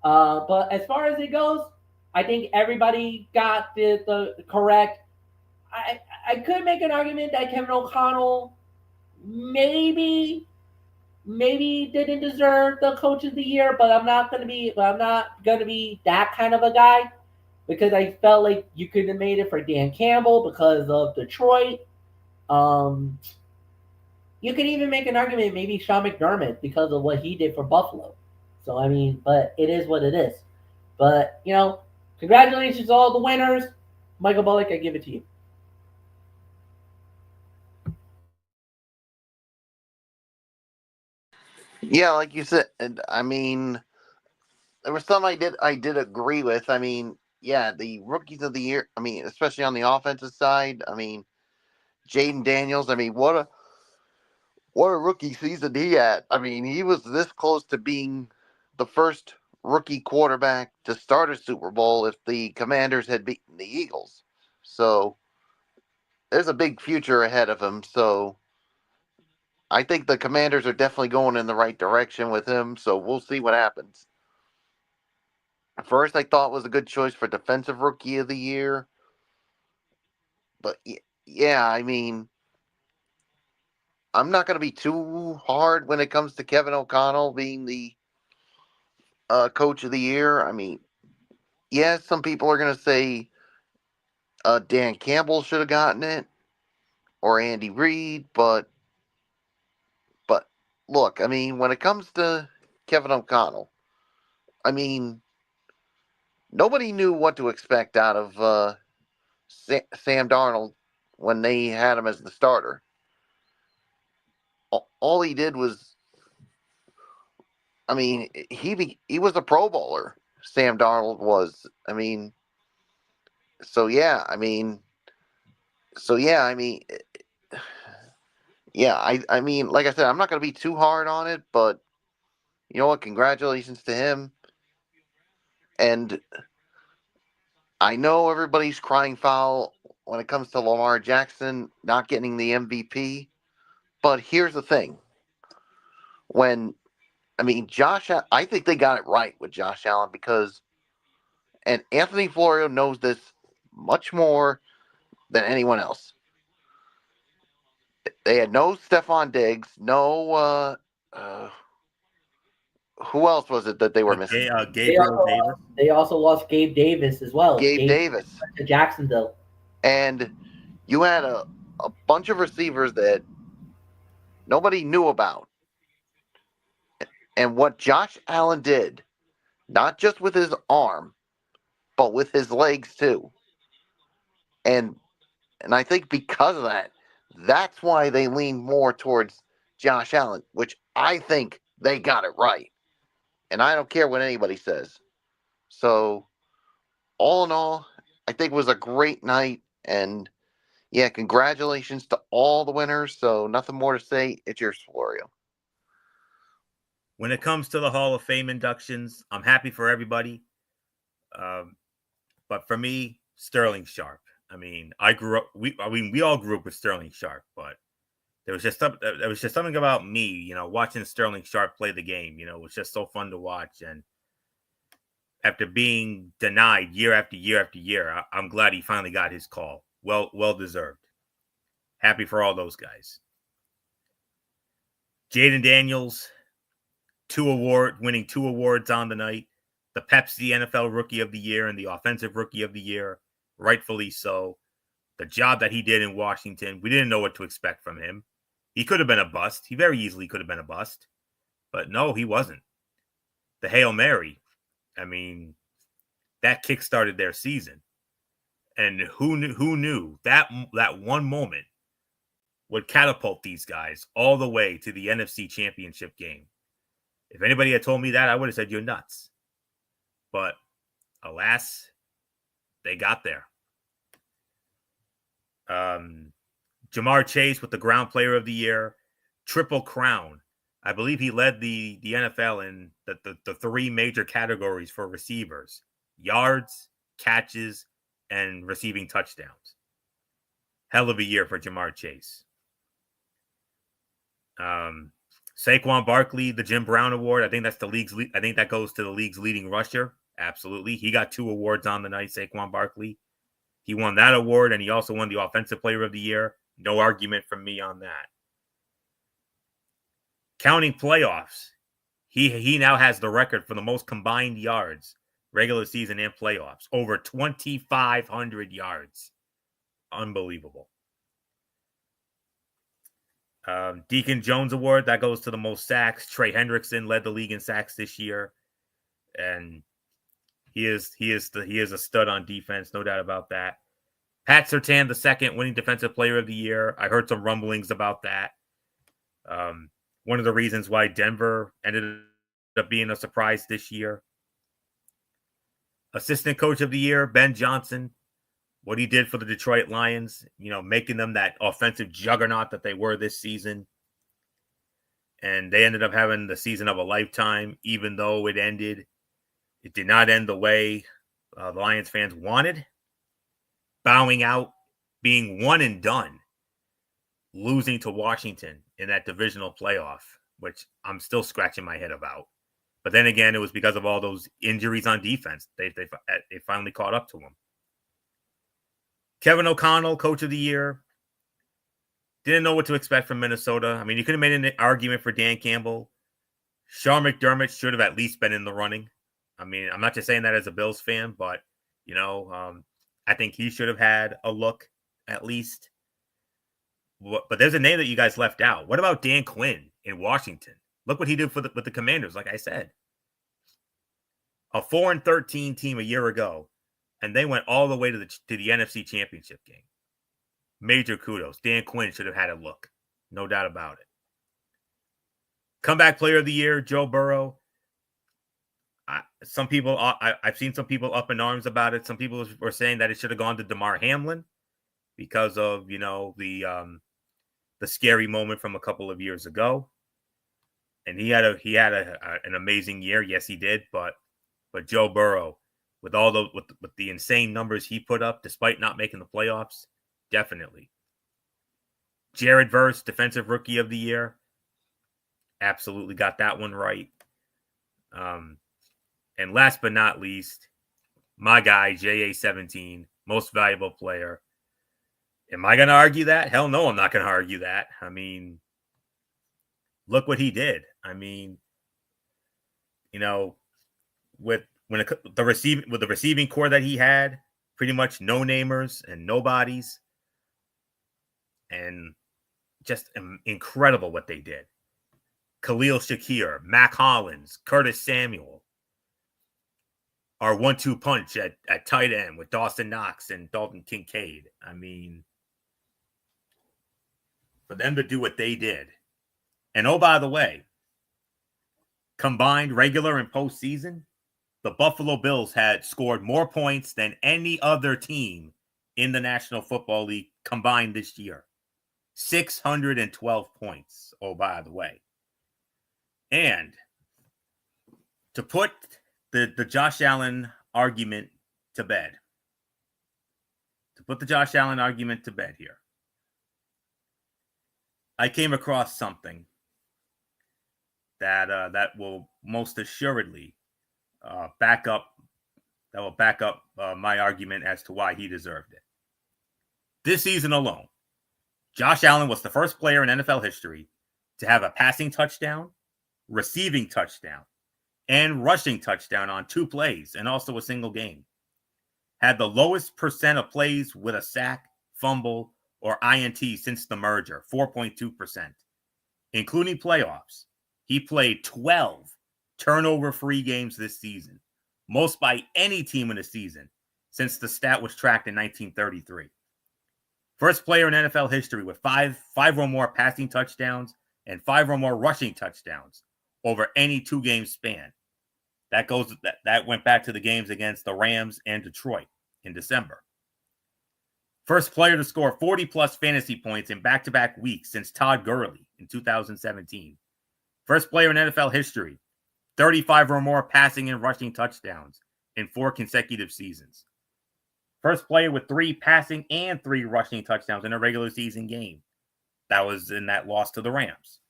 But as far as it goes, I think everybody got the correct. I could make an argument that Kevin O'Connell maybe didn't deserve the coach of the year, but I'm not gonna be that kind of a guy because I felt like you could have made it for Dan Campbell because of Detroit. Um, you could even make an argument maybe Sean McDermott because of what he did for Buffalo. So I mean, but it is what it is. But congratulations to all the winners. Michael Bullock, I give it to you. Yeah, like you said, I mean, there was some I did agree with. I mean, yeah, the rookies of the year. I mean, especially on the offensive side. I mean, Jaden Daniels. I mean, what a rookie season he had. I mean, he was this close to being the first rookie quarterback to start a Super Bowl if the Commanders had beaten the Eagles. So there's a big future ahead of him. So I think the Commanders are definitely going in the right direction with him. So we'll see what happens. First, I thought was a good choice for defensive rookie of the year, but yeah, I mean, I'm not going to be too hard when it comes to Kevin O'Connell being the coach of the year. I mean, yeah, some people are going to say Dan Campbell should have gotten it or Andy Reid, but look, I mean, when it comes to Kevin O'Connell, I mean, nobody knew what to expect out of Sam Darnold when they had him as the starter. All he did was, I mean, he was a Pro Bowler. Sam Darnold was. I mean, so yeah, I mean, so yeah, I mean, yeah, I mean, like I said, I'm not going to be too hard on it, but you know what? Congratulations to him. And I know everybody's crying foul when it comes to Lamar Jackson not getting the MVP, but here's the thing: when I mean, I think they got it right with Josh Allen because, and Anthony Florio knows this much more than anyone else. They had no Stephon Diggs, no who else was it that they were missing? They Gabriel also Davis. they also lost Gabe Davis as well. Gabe Gabe Davis. went to Jacksonville. And you had a bunch of receivers that nobody knew about. And what Josh Allen did, not just with his arm, but with his legs too. And I think because of that, that's why they lean more towards Josh Allen, which I think they got it right. And I don't care what anybody says. So, all in all, I think it was a great night. And yeah, congratulations to all the winners. So, nothing more to say. It's yours, Florio. When it comes to the Hall of Fame inductions, I'm happy for everybody. Um, but for me, Sterling Sharp. I mean, we all grew up with Sterling Sharp, but there was just something about me, watching Sterling Sharp play the game. It was just so fun to watch. And after being denied year after year after year, I'm glad he finally got his call. Well deserved. Happy for all those guys. Jaden Daniels, winning 2 awards on the night. The Pepsi NFL Rookie of the Year and the Offensive Rookie of the Year, rightfully so. The job that he did in Washington, we didn't know what to expect from him. He could have been a bust. He very easily could have been a bust. But no, he wasn't. The Hail Mary, I mean, that kickstarted their season. And who knew that one moment would catapult these guys all the way to the NFC Championship game. If anybody had told me that, I would have said you're nuts. But alas, they got there. Jamar Chase with the Ground Player of the Year, Triple Crown. I believe he led the NFL in the 3 major categories for receivers: yards, catches, and receiving touchdowns. Hell of a year for Jamar Chase. Saquon Barkley, the Jim Brown Award. I think that's the league's. I think that goes to the league's leading rusher. Absolutely, he got 2 awards on the night. Saquon Barkley, he won that award, and he also won the Offensive Player of the Year. No argument from me on that. Counting playoffs, he now has the record for the most combined yards, regular season and playoffs, over 2,500 yards. Unbelievable. Deacon Jones Award, that goes to the most sacks. Trey Hendrickson led the league in sacks this year, and he is a stud on defense, no doubt about that. Pat Surtain, the second winning Defensive Player of the Year. I heard some rumblings about that. One of the reasons why Denver ended up being a surprise this year. Assistant Coach of the Year, Ben Johnson. What he did for the Detroit Lions, making them that offensive juggernaut that they were this season. And they ended up having the season of a lifetime, even though it ended. It did not end the way the Lions fans wanted. Bowing out, being one and done, losing to Washington in that divisional playoff, which I'm still scratching my head about. But then again, it was because of all those injuries on defense. They finally caught up to them. Kevin O'Connell, Coach of the Year. Didn't know what to expect from Minnesota. I mean, you could have made an argument for Dan Campbell. Sean McDermott should have at least been in the running. I mean, I'm not just saying that as a Bills fan, but, I think he should have had a look at least. But there's a name that you guys left out. What about Dan Quinn in Washington? Look what he did with the Commanders, like I said. A 4-13 team a year ago, and they went all the way to the NFC Championship game. Major kudos. Dan Quinn should have had a look. No doubt about it. Comeback Player of the Year, Joe Burrow. I've seen some people up in arms about it. Some people were saying that it should have gone to Damar Hamlin because of, the scary moment from a couple of years ago. And he had an amazing year. Yes, he did. But Joe Burrow, with the insane numbers he put up, despite not making the playoffs, definitely. Jared Verse, Defensive Rookie of the Year, absolutely got that one right. And last but not least, my guy, JA17, Most Valuable Player. Am I going to argue that? Hell no, I'm not going to argue that. I mean, look what he did. I mean, with the receiving core that he had, pretty much no-namers and nobodies, and just incredible what they did. Khalil Shakir, Mac Hollins, Curtis Samuel, our 1-2 punch at tight end with Dawson Knox and Dalton Kincaid. I mean, for them to do what they did. And oh, by the way, combined regular and postseason, the Buffalo Bills had scored more points than any other team in the National Football League combined this year. 612 points, oh, by the way. And to put the Josh Allen argument to bed, here, I came across something that will most assuredly back up my argument as to why he deserved it. This season alone, Josh Allen was the first player in NFL history to have a passing touchdown, receiving touchdown, and rushing touchdown on 2 plays and also a single game. Had the lowest percent of plays with a sack, fumble, or INT since the merger, 4.2%. Including playoffs, he played 12 turnover-free games this season, most by any team in a season since the stat was tracked in 1933. First player in NFL history with five or more passing touchdowns and 5 or more rushing touchdowns over any 2-game span. That went back to the games against the Rams and Detroit in December. First player to score 40-plus fantasy points in back-to-back weeks since Todd Gurley in 2017. First player in NFL history, 35 or more passing and rushing touchdowns in 4 consecutive seasons. First player with 3 passing and 3 rushing touchdowns in a regular season game. That was in that loss to the Rams.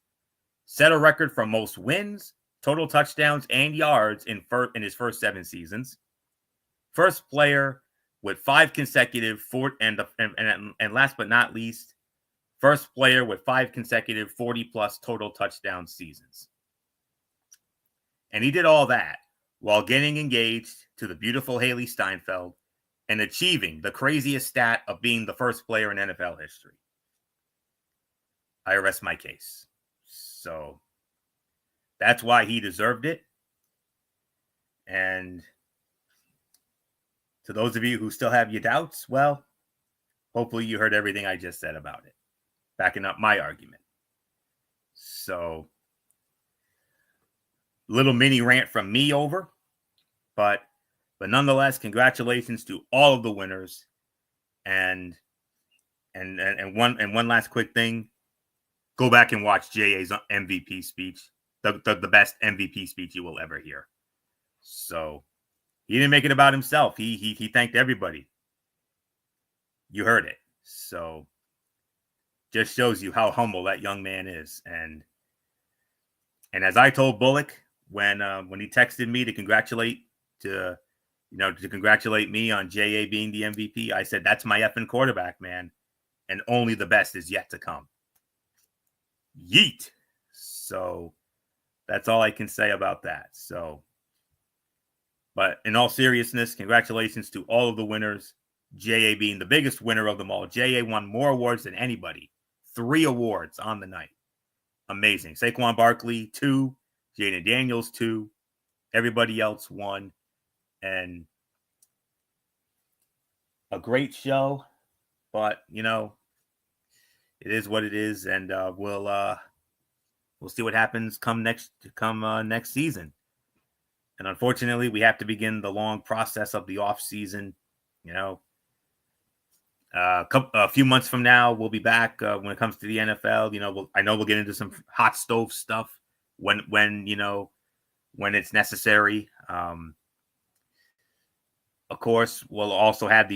Set a record for most wins, total touchdowns, and yards in his first 7 seasons. First player with 5 consecutive and last but not least, first player with 5 consecutive 40-plus total touchdown seasons. And he did all that while getting engaged to the beautiful Haley Steinfeld and achieving the craziest stat of being the first player in NFL history. I rest my case. So that's why he deserved it. And to those of you who still have your doubts, well, hopefully you heard everything I just said about it, backing up my argument. So, little mini rant from me over, but nonetheless, congratulations to all of the winners. And one last quick thing, go back and watch JA's MVP speech, the best MVP speech you will ever hear. So he didn't make it about himself. He thanked everybody. You heard it. So just shows you how humble that young man is. And as I told Bullock when he texted me to congratulate me on JA being the MVP, I said, that's my effing quarterback, man. And only the best is yet to come. Yeet. So that's all I can say about that. So, but in all seriousness, congratulations to all of the winners. JA being the biggest winner of them all. JA won more awards than anybody. 3 awards on the night. Amazing. Saquon Barkley, 2. Jaden Daniels, 2. Everybody else 1. And a great show. But, it is what it is. And we'll see what happens come next season. And unfortunately, we have to begin the long process of the off season. A few months from now, we'll be back when it comes to the NFL. I know we'll get into some hot stove stuff when it's necessary. Of course, we'll also have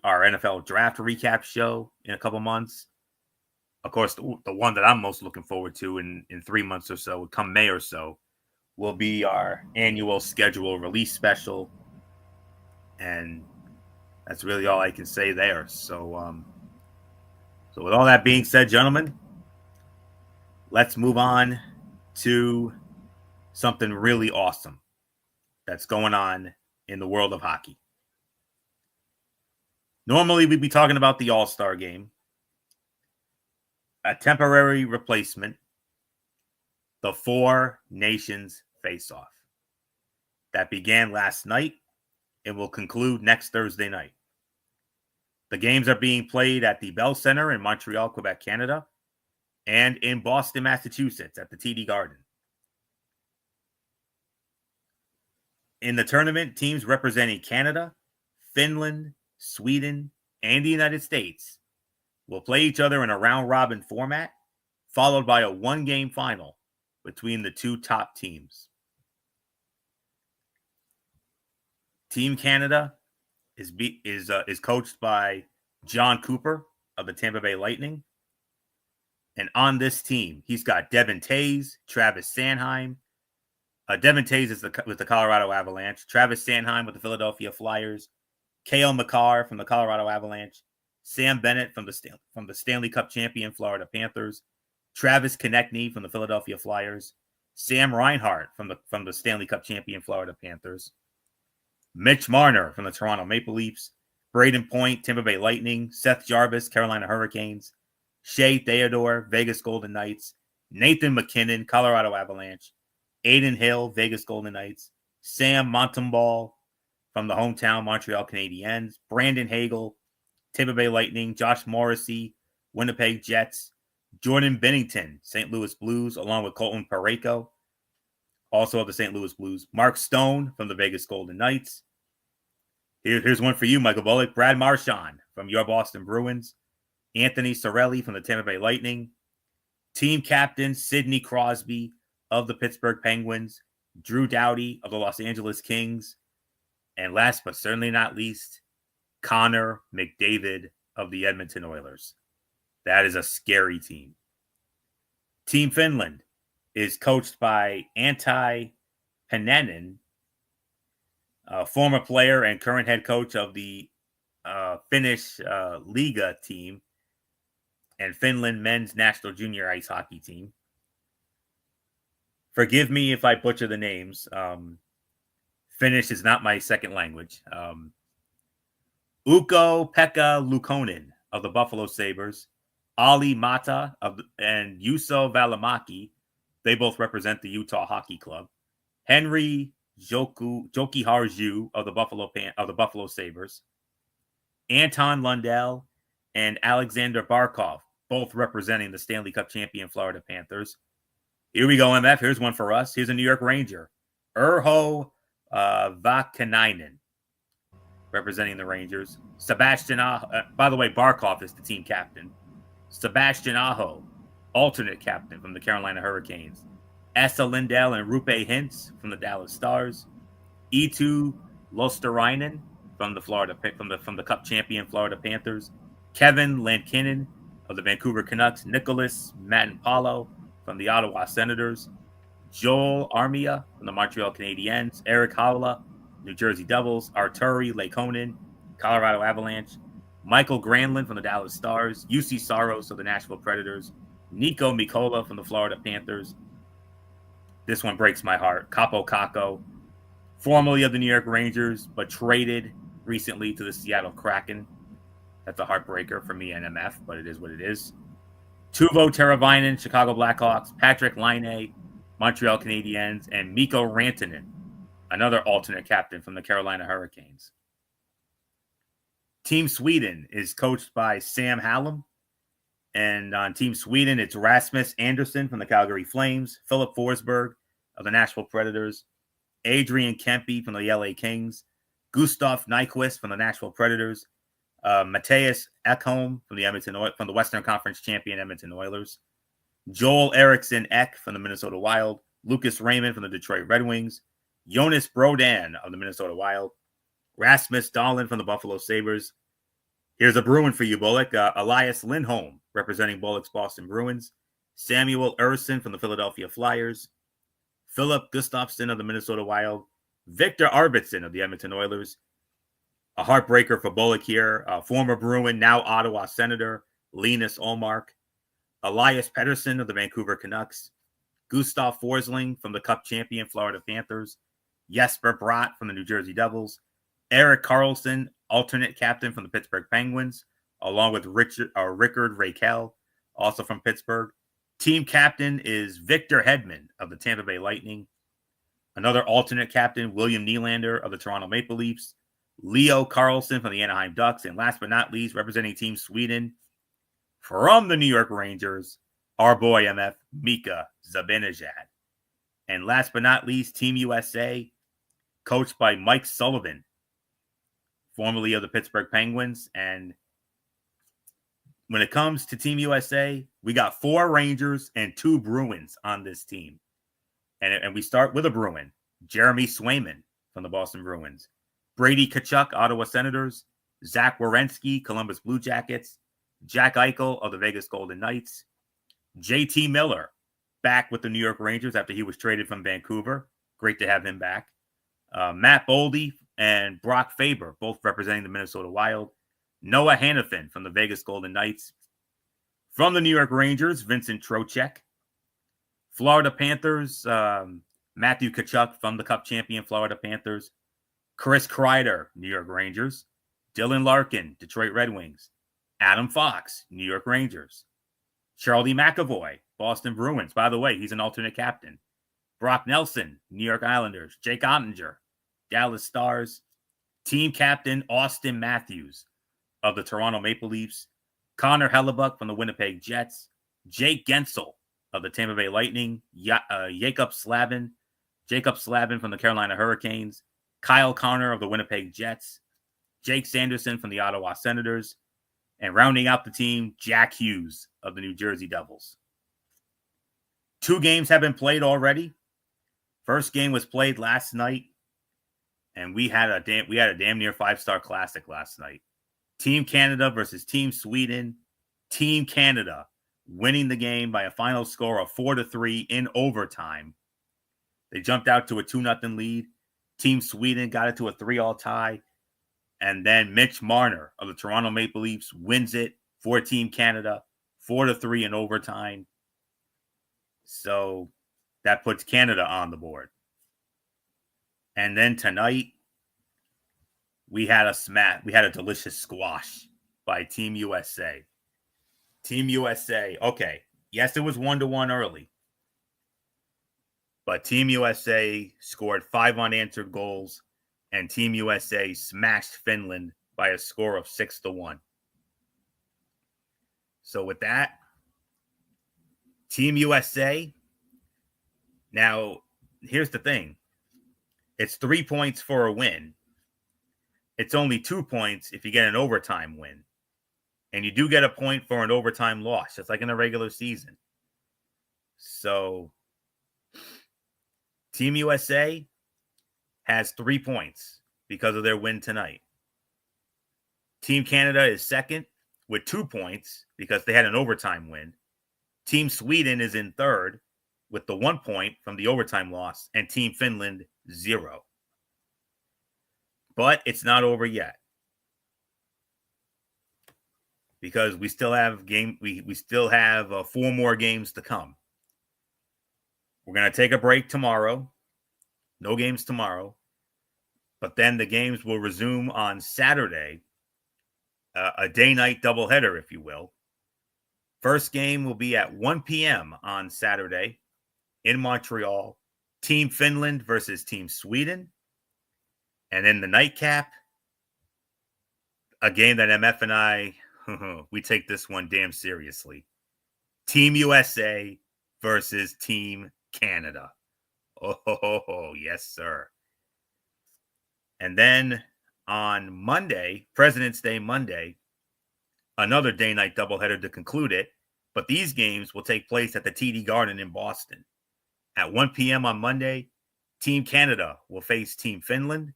our NFL draft recap show in a couple months. Of course, the one that I'm most looking forward to in 3 months or so, come May or so, will be our annual schedule release special. And that's really all I can say there. So with all that being said, gentlemen, let's move on to something really awesome that's going on in the world of hockey. Normally, we'd be talking about the All-Star game, a temporary replacement, the 4 Nations face-off that began last night and will conclude next Thursday night. The games are being played at the Bell Center in Montreal, Quebec, Canada, and in Boston, Massachusetts at the TD Garden. In the tournament, teams representing Canada, Finland, Sweden, and the United States will play each other in a round-robin format, followed by a 1-game final between the 2 top teams. Team Canada is coached by John Cooper of the Tampa Bay Lightning. And on this team, he's got Devin Tays, Travis Sanheim. Devin Tays is with the Colorado Avalanche. Travis Sanheim with the Philadelphia Flyers. Cale Makar from the Colorado Avalanche. Sam Bennett from the Stanley Cup champion Florida Panthers. Travis Konechny from the Philadelphia Flyers. Sam Reinhart from the Stanley Cup champion Florida Panthers. Mitch Marner from the Toronto Maple Leafs. Braden Point, Tampa Bay Lightning. Seth Jarvis, Carolina Hurricanes. Shea Theodore, Vegas Golden Knights. Nathan McKinnon, Colorado Avalanche. Aiden Hill, Vegas Golden Knights. Sam Montembeault from the hometown Montreal Canadiens. Brandon Hagel, Tampa Bay Lightning. Josh Morrissey, Winnipeg Jets. Jordan Bennington, St. Louis Blues, along with Colton Parayko, also of the St. Louis Blues. Mark Stone from the Vegas Golden Knights. Here's one for you, Michael Bullock. Brad Marchand from your Boston Bruins. Anthony Cirelli from the Tampa Bay Lightning. Team captain Sidney Crosby of the Pittsburgh Penguins. Drew Doughty of the Los Angeles Kings. And last but certainly not least, Connor McDavid of the Edmonton Oilers. That is a scary team. Team Finland is coached by Antti Pennanen, a former player and current head coach of the Finnish Liga team and Finland men's national junior ice hockey team. Forgive me if I butcher the names. Finnish is not my second language. Ukko-Pekka Luukkonen of the Buffalo Sabres, Ali Mata and Juuso Välimäki, they both represent the Utah Hockey Club. Henri Jokiharju of the Buffalo Sabres, Anton Lundell and Alexander Barkov, both representing the Stanley Cup champion Florida Panthers. Here we go, MF. Here's one for us. Here's a New York Ranger, Urho Vakanainen, representing the Rangers. Sebastian Aho, by the way, Barkov is the team captain. Sebastian Aho, alternate captain from the Carolina Hurricanes. Esa Lindell and Rupe Hintz from the Dallas Stars. Eetu Luostarinen from the Cup champion Florida Panthers. Kevin Lankinen of the Vancouver Canucks. Nicholas Matinpalo from the Ottawa Senators. Joel Armia from the Montreal Canadiens. Eric Haula, New Jersey Devils. Arturi Leikonen, Colorado Avalanche. Michael Granlund from the Dallas Stars. UC Saros of the Nashville Predators. Nico Mikola from the Florida Panthers. This one breaks my heart. Capo Caco, formerly of the New York Rangers, but traded recently to the Seattle Kraken. That's a heartbreaker for me and MF, but it is what it is. Teuvo Teravainen, Chicago Blackhawks. Patrick Laine, Montreal Canadiens. And Mikko Rantanen, another alternate captain from the Carolina Hurricanes. Team Sweden is coached by Sam Hallam. And on Team Sweden, it's Rasmus Andersson from the Calgary Flames, Philip Forsberg of the Nashville Predators, Adrian Kempe from the LA Kings, Gustav Nyquist from the Nashville Predators, Matthias Ekholm from the Western Conference champion Edmonton Oilers, Joel Eriksson Ek from the Minnesota Wild, Lucas Raymond from the Detroit Red Wings, Jonas Brodan of the Minnesota Wild, Rasmus Dahlin from the Buffalo Sabres. Here's a Bruin for you, Bullock. Elias Lindholm, representing Bullock's Boston Bruins. Samuel Ersson from the Philadelphia Flyers. Philip Gustafsson of the Minnesota Wild. Victor Arvidsson of the Edmonton Oilers. A heartbreaker for Bullock here. Former Bruin, now Ottawa Senator, Linus Ullmark. Elias Pettersson of the Vancouver Canucks. Gustav Forsling from the Cup champion Florida Panthers. Jesper Bratt from the New Jersey Devils. Erik Karlsson, alternate captain from the Pittsburgh Penguins, along with Rickard Rakell, also from Pittsburgh. Team captain is Victor Hedman of the Tampa Bay Lightning. Another alternate captain, William Nylander of the Toronto Maple Leafs. Leo Carlsson from the Anaheim Ducks. And last but not least, representing Team Sweden from the New York Rangers, our boy MF, Mika Zibanejad. And last but not least, Team USA, coached by Mike Sullivan, formerly of the Pittsburgh Penguins. And when it comes to Team USA, we got 4 Rangers and 2 Bruins on this team. And we start with a Bruin, Jeremy Swayman from the Boston Bruins, Brady Tkachuk, Ottawa Senators, Zach Werenski, Columbus Blue Jackets, Jack Eichel of the Vegas Golden Knights, JT Miller, back with the New York Rangers after he was traded from Vancouver. Great to have him back. Matt Boldy and Brock Faber, both representing the Minnesota Wild. Noah Hannafin from the Vegas Golden Knights. From the New York Rangers, Vincent Trocheck. Florida Panthers, Matthew Tkachuk from the Cup champion Florida Panthers. Chris Kreider, New York Rangers. Dylan Larkin, Detroit Red Wings. Adam Fox, New York Rangers. Charlie McAvoy, Boston Bruins. By the way, he's an alternate captain. Brock Nelson, New York Islanders. Jake Ottinger, Dallas Stars. Team captain Austin Matthews of the Toronto Maple Leafs. Connor Hellebuck from the Winnipeg Jets. Jake Gensel of the Tampa Bay Lightning. Jacob Slavin from the Carolina Hurricanes. Kyle Connor of the Winnipeg Jets. Jake Sanderson from the Ottawa Senators. And rounding out the team, Jack Hughes of the New Jersey Devils. 2 games have been played already. First game was played last night, and we had a damn near 5-star classic last night. Team Canada versus Team Sweden. Team Canada winning the game by a final score of 4-3 in overtime. They jumped out to a 2-0 lead. Team Sweden got it to a 3-3 tie. And then Mitch Marner of the Toronto Maple Leafs wins it for Team Canada, 4-3 in overtime. So that puts Canada on the board. And then tonight, we had a delicious squash by Team USA. Team USA, okay, yes, it was 1-1 early. But Team USA scored 5 unanswered goals, and Team USA smashed Finland by a score of 6-1. So with that, Team USA, now here's the thing. It's 3 points for a win. It's only 2 points if you get an overtime win. And you do get a point for an overtime loss, just like in a regular season. So Team USA has 3 points because of their win tonight. Team Canada is second with 2 points because they had an overtime win. Team Sweden is in third with the 1 point from the overtime loss, and Team Finland 0. But it's not over yet, because we still have we still have 4 more games to come. We're going to take a break tomorrow. No games tomorrow. But then the games will resume on Saturday, a day-night doubleheader, if you will. First game will be at 1 p.m. on Saturday in Montreal. Team Finland versus Team Sweden. And then the nightcap, a game that MF and I, we take this one damn seriously. Team USA versus Team Canada. Oh, yes, sir. And then on Monday, President's Day Monday, another day-night doubleheader to conclude it. But these games will take place at the TD Garden in Boston. At 1 p.m. on Monday, Team Canada will face Team Finland.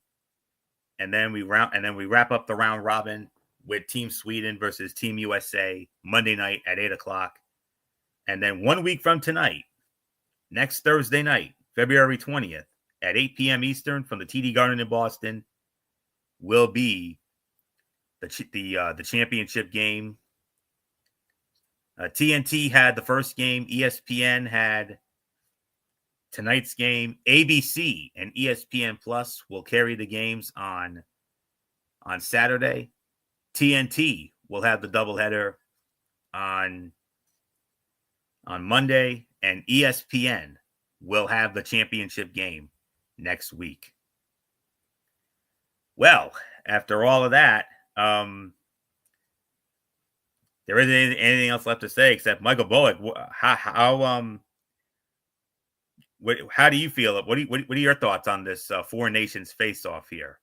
And then we wrap up the round robin with Team Sweden versus Team USA Monday night at 8 o'clock. And then 1 week from tonight, next Thursday night, February 20th, at 8 p.m. Eastern from the TD Garden in Boston, will be the championship game. TNT had the first game. ESPN had tonight's game. ABC and ESPN Plus will carry the games on Saturday. TNT will have the doubleheader on Monday, and ESPN will have the championship game next week. Well, after all of that, there isn't anything else left to say except Michael Bullock. How do you feel? What are your thoughts on this four nations face-off here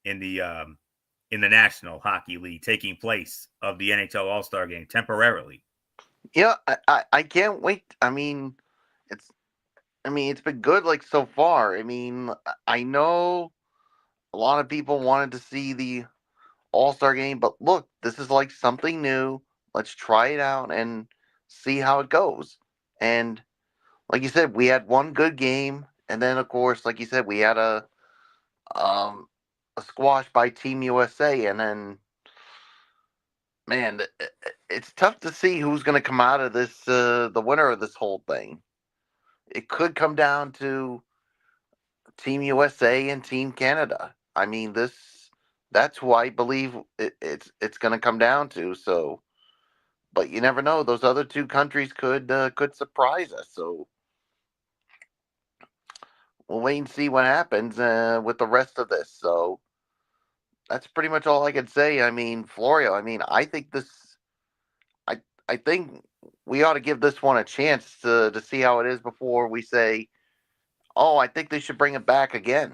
in the National Hockey League taking place of the NHL All-Star Game temporarily? Yeah, I can't wait. I mean, it's been good like so far. I mean, I know a lot of people wanted to see the All-Star Game, but look, this is like something new. Let's try it out and see how it goes. And like you said, we had one good game, and then of course, like you said, we had a squash by Team USA, and then man, it's tough to see who's going to come out of this, the winner of this whole thing. It could come down to Team USA and Team Canada. I mean, that's who I believe it's going to come down to. So, but you never know; those other two countries could surprise us. So we'll wait and see what happens with the rest of this. So that's pretty much all I can say. I mean, Florio. I mean, I think I think we ought to give this one a chance to see how it is before we say, oh, I think they should bring it back again.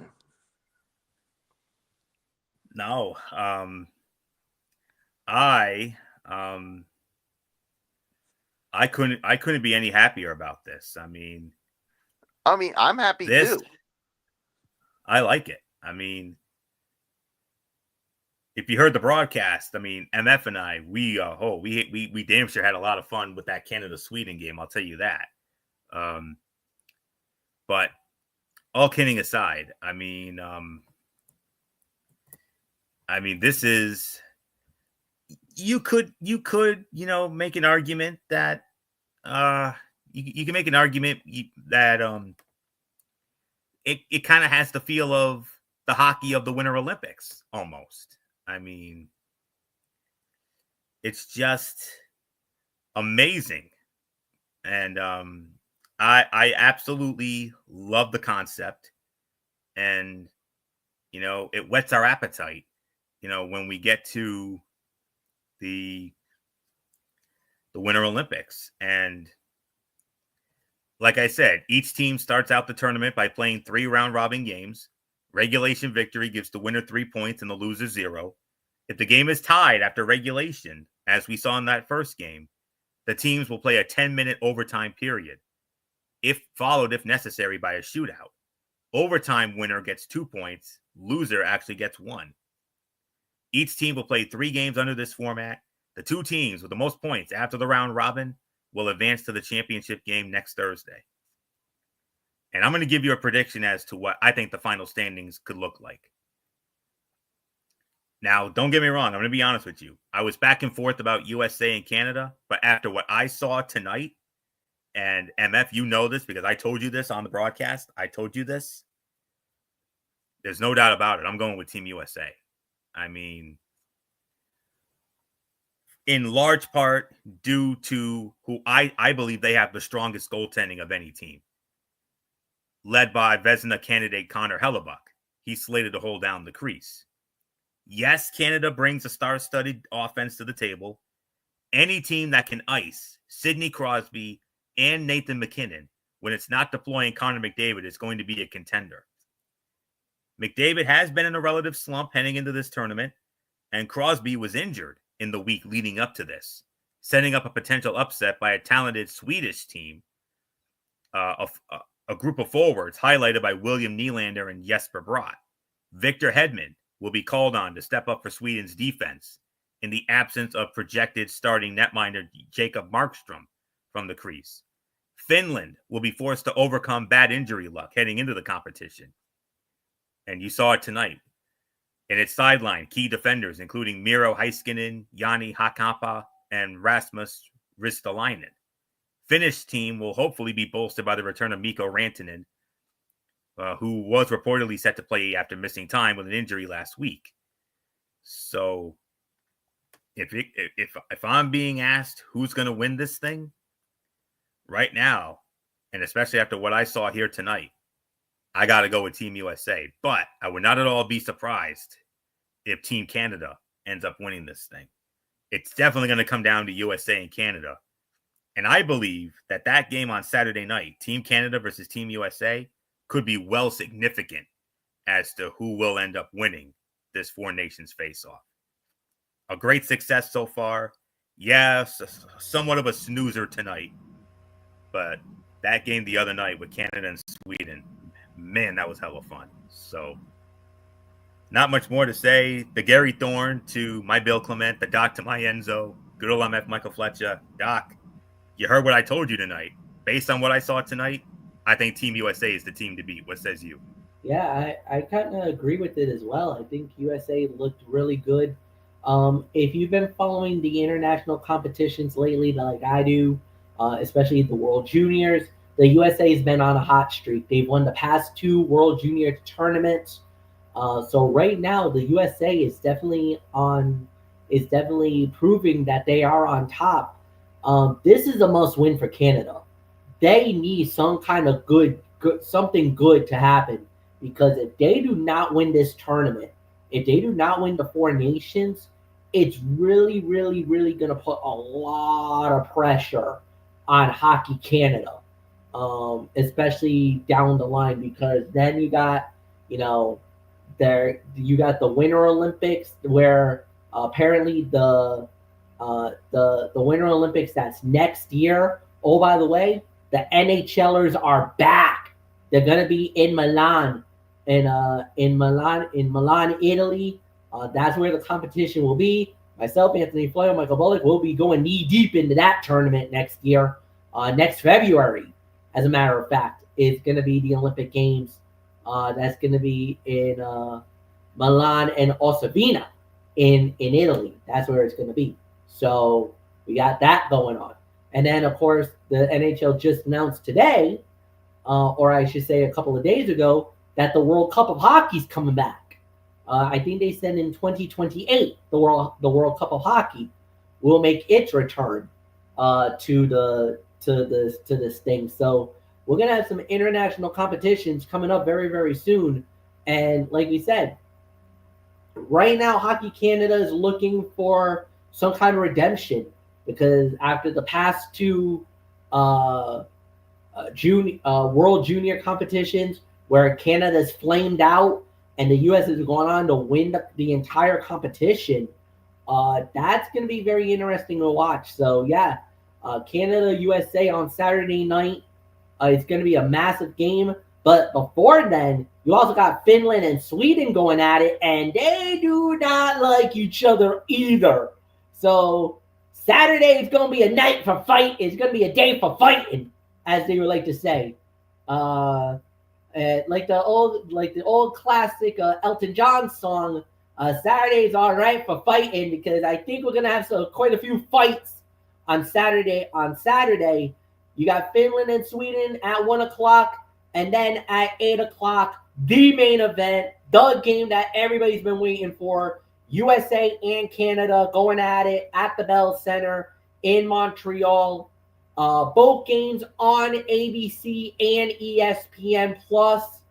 No, I couldn't be any happier about this. I mean, I'm happy too. I like it. I mean, if you heard the broadcast, I mean, MF and I, we damn sure had a lot of fun with that Canada-Sweden game. I'll tell you that. But all kidding aside, I mean, this is you could make an argument that you can make an argument that it kind of has the feel of the hockey of the Winter Olympics almost. I mean, it's just amazing. And I absolutely love the concept. And, it whets our appetite, when we get to the Winter Olympics. And like I said, each team starts out the tournament by playing 3 round robin games. Regulation victory gives the winner 3 points and the loser 0. If the game is tied after regulation, as we saw in that first game, the teams will play a 10-minute overtime period, if necessary, by a shootout. Overtime winner gets 2 points. Loser actually gets 1. Each team will play 3 games under this format. The 2 teams with the most points after the round robin will advance to the championship game next Thursday. And I'm going to give you a prediction as to what I think the final standings could look like. Now, don't get me wrong. I'm going to be honest with you. I was back and forth about USA and Canada, but after what I saw tonight, and MF, you know this because I told you this on the broadcast. I told you this. There's no doubt about it. I'm going with Team USA. I mean, in large part due to who I believe they have the strongest goaltending of any team, led by Vezina candidate Connor Hellebuck. He's slated to hold down the crease. Yes, Canada brings a star-studded offense to the table. Any team that can ice Sidney Crosby and Nathan McKinnon when it's not deploying Connor McDavid is going to be a contender. McDavid has been in a relative slump heading into this tournament, and Crosby was injured in the week leading up to this, setting up a potential upset by a talented Swedish team, a group of forwards highlighted by William Nylander and Jesper Bratt. Victor Hedman will be called on to step up for Sweden's defense in the absence of projected starting netminder Jacob Markstrom from the crease. Finland will be forced to overcome bad injury luck heading into the competition. And you saw it tonight. In its sideline, key defenders, including Miro Heiskanen, Jani Hakanpää, and Rasmus Ristolainen. Finnish team will hopefully be bolstered by the return of Mikko Rantanen, who was reportedly set to play after missing time with an injury last week. So, if I'm being asked who's going to win this thing right now, and especially after what I saw here tonight, I got to go with Team USA. But I would not at all be surprised if Team Canada ends up winning this thing. It's definitely going to come down to USA and Canada. And I believe that game on Saturday night, Team Canada versus Team USA, could be well significant as to who will end up winning this 4 nations face-off. A great success so far. Yes, somewhat of a snoozer tonight. But that game the other night with Canada and Sweden, man, that was hella fun. So, not much more to say. The Gary Thorne to my Bill Clement, the Doc to my Enzo, good old MF Michael Fletcher. Doc, you heard what I told you tonight. Based on what I saw tonight, I think Team USA is the team to beat. What says you? Yeah, I kind of agree with it as well. I think USA looked really good. If you've been following the international competitions lately, like I do, especially the World Juniors, the USA has been on a hot streak. They've won the past 2 World Junior tournaments. So right now, the USA is definitely proving that they are on top. This is a must-win for Canada. They need some kind of something good to happen, because if they do not win this tournament, if they do not win the 4 nations, it's really, really, really going to put a lot of pressure on Hockey Canada, especially down the line, because then you got the Winter Olympics, where apparently the Winter Olympics that's next year. Oh, by the way, the NHLers are back. They're gonna be in Milan, in Milan, Italy. That's where the competition will be. Myself, Anthony Floyd, Michael Bullock will be going knee deep into that tournament next year. Next February, as a matter of fact, is going to be the Olympic Games. That's going to be in Milan and Osavina in Italy. That's where it's going to be. So we got that going on. And then, of course, the NHL just announced today, or I should say a couple of days ago, that the World Cup of Hockey is coming back. I think they said in 2028, the World Cup of Hockey will make its return to this thing. So we're gonna have some international competitions coming up very, very soon. And like we said, right now, Hockey Canada is looking for some kind of redemption because after the past two World Junior competitions where Canada's flamed out and the U.S. has gone on to win the entire competition, that's going to be very interesting to watch. So, yeah, Canada, USA on Saturday night. It's going to be a massive game. But before then, you also got Finland and Sweden going at it, and they do not like each other either. So Saturday is going to be a night for fight. It's going to be a day for fighting, as they would like to say. Like the old classic Elton John song. Saturday's all right for fighting because I think we're going to have quite a few fights on Saturday. You got Finland and Sweden at 1 o'clock. And then at 8 o'clock, the main event, the game that everybody's been waiting for, USA and Canada going at it at the Bell Center in Montreal. Both games on ABC and ESPN Plus.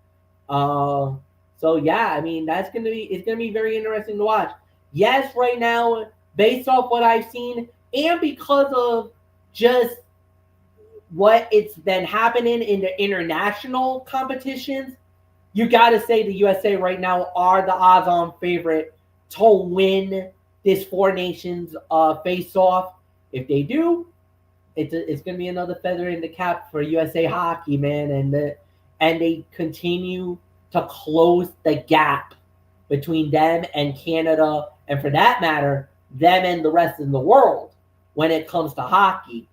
So yeah, I mean it's gonna be very interesting to watch. Yes, right now, based off what I've seen, and because of just what it's been happening in the international competitions, you got to say the USA right now are the odds-on favorite to win this Four Nations face-off. If they do, it's going to be another feather in the cap for USA Hockey, man. And they continue to close the gap between them and Canada, and for that matter, them and the rest of the world when it comes to hockey.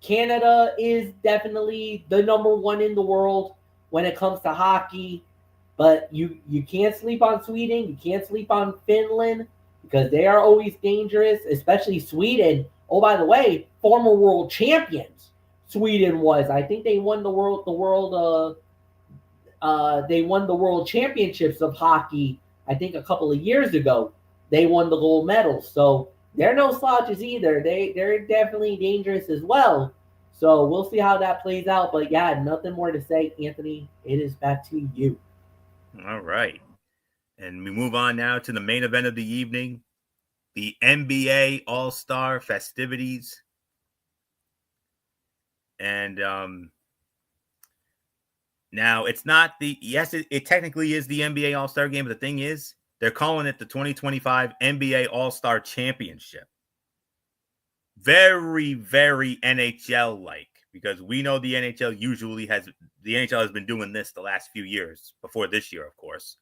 Canada is definitely the number one in the world when it comes to hockey, but you can't sleep on Sweden. You can't sleep on Finland because they are always dangerous, especially Sweden. Oh, by the way, former world champions. Sweden was. I think they won they won the world championships of hockey. I think a couple of years ago, they won the gold medal. So they're no slouches either. They're definitely dangerous as well. So we'll see how that plays out. But yeah, nothing more to say, Anthony. It is back to you. All right. And we move on now to the main event of the evening, the NBA All-Star festivities. And now it's not it technically is the NBA All-Star game, but the thing is, they're calling it the 2025 NBA All-Star Championship. Very, very NHL-like, because we know the NHL has been doing this the last few years, before this year, of course.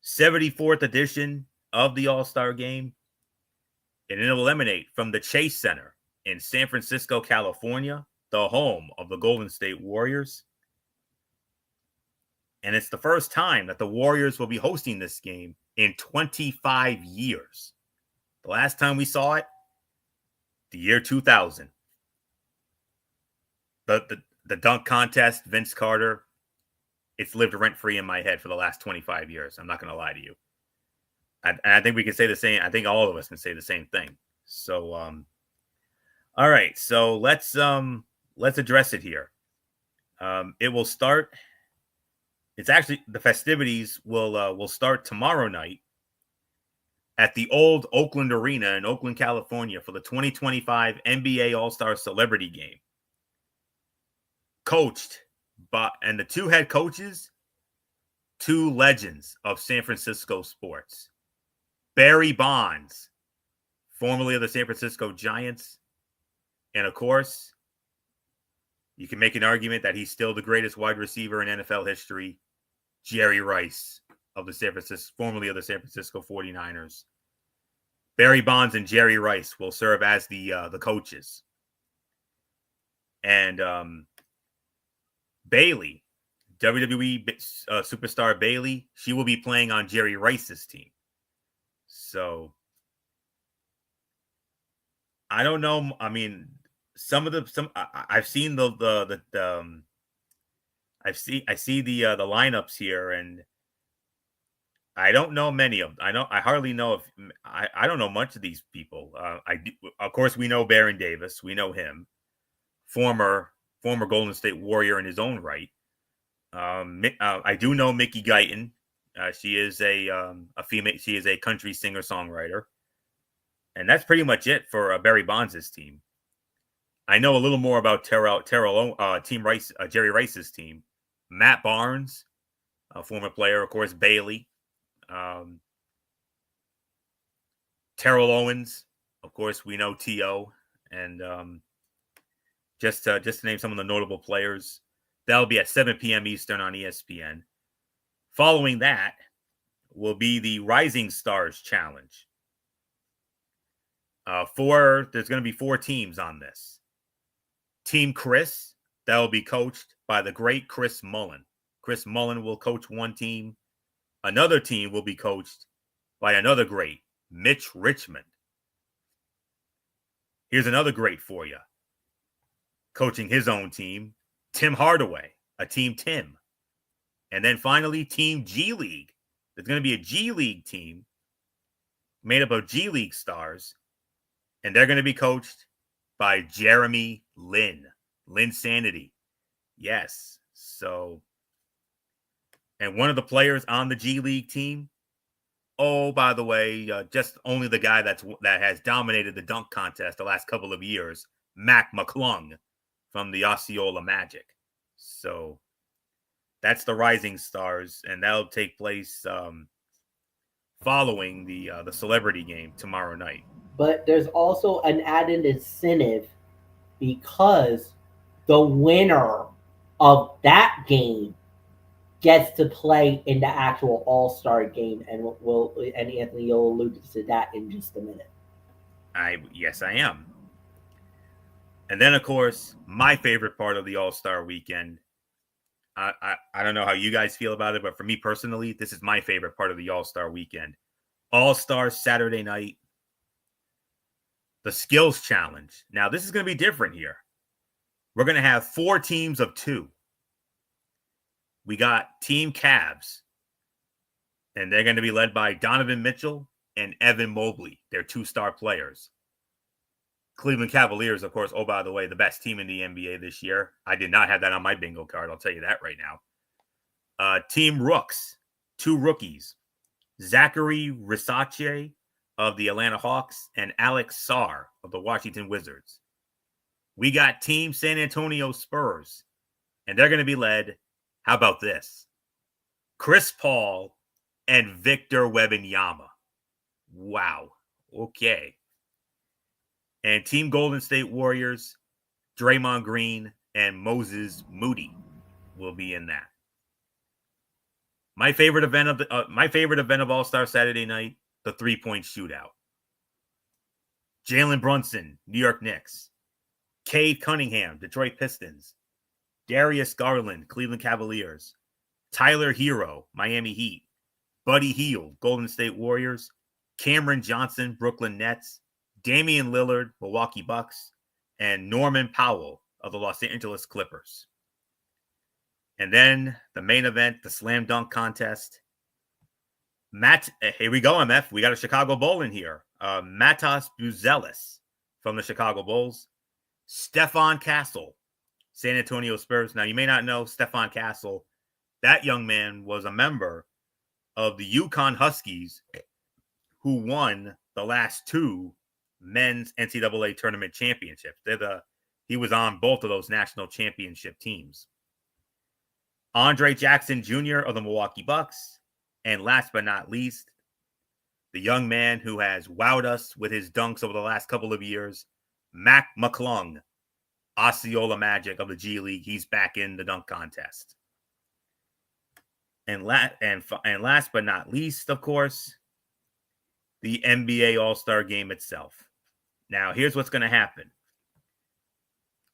74th edition of the All-Star game, and it will emanate from the Chase Center in San Francisco, California, the home of the Golden State Warriors. And it's the first time that the Warriors will be hosting this game in 25 years. The last time we saw it, the year 2000. The dunk contest, Vince Carter, it's lived rent-free in my head for the last 25 years. I'm not going to lie to you. I think we can say the same. I think all of us can say the same thing. So, all right. So let's address it here. It will start. It's actually, the festivities will start tomorrow night at the old Oakland Arena in Oakland, California, for the 2025 NBA All-Star Celebrity Game. Coached by, and the two head coaches, two legends of San Francisco sports. Barry Bonds, formerly of the San Francisco Giants. And of course, you can make an argument that he's still the greatest wide receiver in NFL history, Jerry Rice of the formerly of the San Francisco 49ers. Barry Bonds and Jerry Rice will serve as the coaches. And Bayley, WWE superstar Bayley, she will be playing on Jerry Rice's team. So I don't know. I mean, I've seen I see the lineups here, and I don't know many of them. I hardly know if I don't know much of these people. Of course, we know Baron Davis. We know him, former Golden State Warrior in his own right. I do know Mickey Guyton. She is a female. She is a country singer songwriter, and that's pretty much it for Barry Bonds' team. I know a little more about Jerry Rice's team. Matt Barnes, a former player, of course. Bayley, Terrell Owens, of course. We know T.O. and just to name some of the notable players. That'll be at 7 p.m. Eastern on ESPN. Following that will be the Rising Stars Challenge. There's going to be 4 teams on this. Team Chris, that will be coached by the great Chris Mullin. Chris Mullin will coach one team. Another team will be coached by another great, Mitch Richmond. Here's another great for you. Coaching his own team, Tim Hardaway, a Team Tim. And then finally, Team G League. There's going to be a G League team made up of G League stars, and they're going to be coached by Jeremy Lin. Linsanity. Yes. So, and one of the players on the G League team, oh, by the way, just only the guy that has dominated the dunk contest the last couple of years, Mac McClung from the Osceola Magic. So that's the Rising Stars, and that'll take place following the celebrity game tomorrow night. But there's also an added incentive because the winner of that game gets to play in the actual All-Star game, and Anthony, you'll allude to that in just a minute. Yes, I am. And then, of course, my favorite part of the All-Star weekend. I don't know how you guys feel about it, but for me personally, this is my favorite part of the All-Star weekend. All-Star Saturday night, the Skills Challenge. Now, this is going to be different here. We're going to have 4 teams of 2. We got Team Cavs, and they're going to be led by Donovan Mitchell and Evan Mobley. They're 2-star players. Cleveland Cavaliers, of course, oh, by the way, the best team in the NBA this year. I did not have that on my bingo card. I'll tell you that right now. Team Rooks, 2 rookies. Zachary Risache of the Atlanta Hawks and Alex Sarr of the Washington Wizards. We got Team San Antonio Spurs, and they're going to be led, how about this? Chris Paul and Victor Wembanyama. Wow. Okay. And Team Golden State Warriors, Draymond Green and Moses Moody will be in that. My favorite event of All-Star Saturday night, the 3-point shootout. Jalen Brunson, New York Knicks. Cade Cunningham, Detroit Pistons. Darius Garland, Cleveland Cavaliers. Tyler Hero, Miami Heat. Buddy Hield, Golden State Warriors. Cameron Johnson, Brooklyn Nets. Damian Lillard, Milwaukee Bucks. And Norman Powell of the Los Angeles Clippers. And then the main event, the slam dunk contest. Here we go, MF. We got a Chicago Bull in here. Matas Buzelis from the Chicago Bulls. Stephon Castle, San Antonio Spurs. Now, you may not know Stephon Castle. That young man was a member of the Yukon Huskies who won the last 2 men's NCAA tournament championships. He was on both of those national championship teams. Andre Jackson Jr. of the Milwaukee Bucks. And last but not least, the young man who has wowed us with his dunks over the last couple of years, Mac McClung, Osceola Magic of the G League. He's back in the dunk contest. And last but not least, of course, the NBA All-Star Game itself. Now, here's what's going to happen.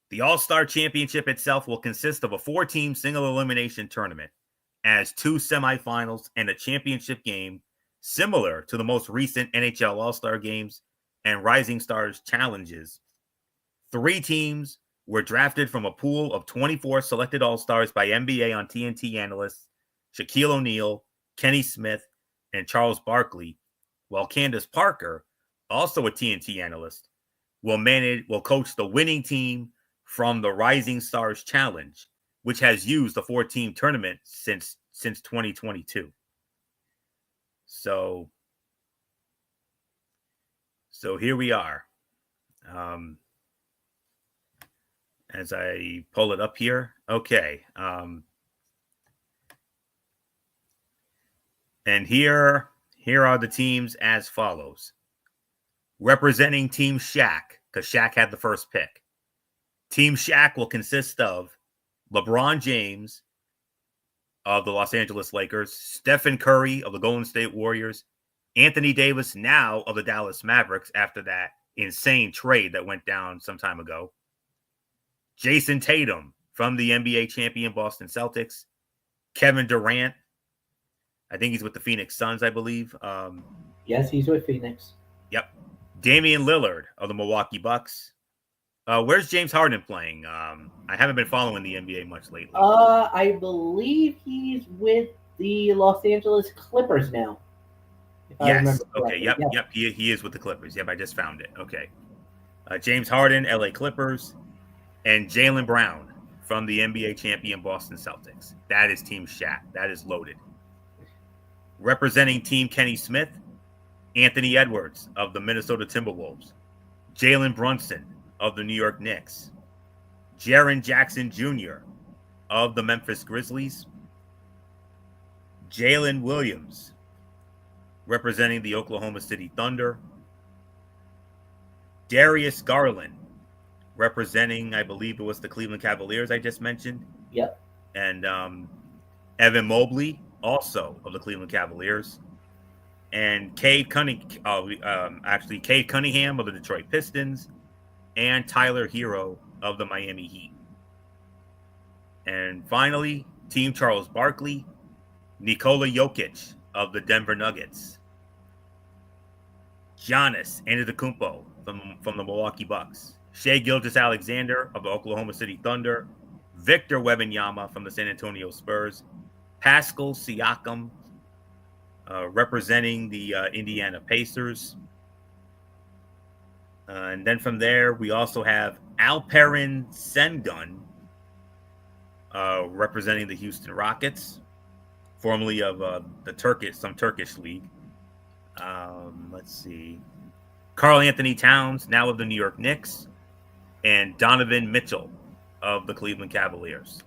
The All-Star Championship itself will consist of a 4-team single elimination tournament as 2 semifinals and a championship game similar to the most recent NHL All-Star Games and Rising Stars Challenges. 3 teams were drafted from a pool of 24 selected All-Stars by NBA on TNT analysts Shaquille O'Neal, Kenny Smith, and Charles Barkley, while Candace Parker, also a TNT analyst, will coach the winning team from the Rising Stars Challenge, which has used the 4-team tournament since 2022. So here we are. As I pull it up here. Okay. And here are the teams as follows. Representing Team Shaq, because Shaq had the first pick. Team Shaq will consist of LeBron James of the Los Angeles Lakers, Stephen Curry of the Golden State Warriors, Anthony Davis now of the Dallas Mavericks after that insane trade that went down some time ago, Jason Tatum from the NBA champion Boston Celtics, Kevin Durant, I think he's with the Phoenix Suns, I believe. Yes, he's with Phoenix. Yep. Damian Lillard of the Milwaukee Bucks. Where's James Harden playing? I haven't been following the NBA much lately. I believe he's with the Los Angeles Clippers now. Yes. Okay. Yep. He is with the Clippers. Yep. I just found it. Okay. James Harden, LA Clippers, and Jaylen Brown from the NBA champion Boston Celtics. That is Team Shaq. That is loaded. Representing Team Kenny Smith, Anthony Edwards of the Minnesota Timberwolves, Jalen Brunson of the New York Knicks, Jaren Jackson Jr. of the Memphis Grizzlies, Jalen Williams representing the Oklahoma City Thunder, Darius Garland representing, I believe it was the Cleveland Cavaliers I just mentioned. Yep. And Evan Mobley, also of the Cleveland Cavaliers, and Cade Cunningham of the Detroit Pistons, and Tyler Hero of the Miami Heat. And finally, Team Charles Barkley, Nikola Jokic of the Denver Nuggets, Giannis Antetokounmpo from the Milwaukee Bucks, Shai Gilgeous-Alexander of the Oklahoma City Thunder, Victor Wembanyama from the San Antonio Spurs, Pascal Siakam representing the Indiana Pacers. And then from there, we also have Alperen Sengun representing the Houston Rockets, formerly of some Turkish league. Let's see. Karl Anthony Towns, now of the New York Knicks, and Donovan Mitchell of the Cleveland Cavaliers.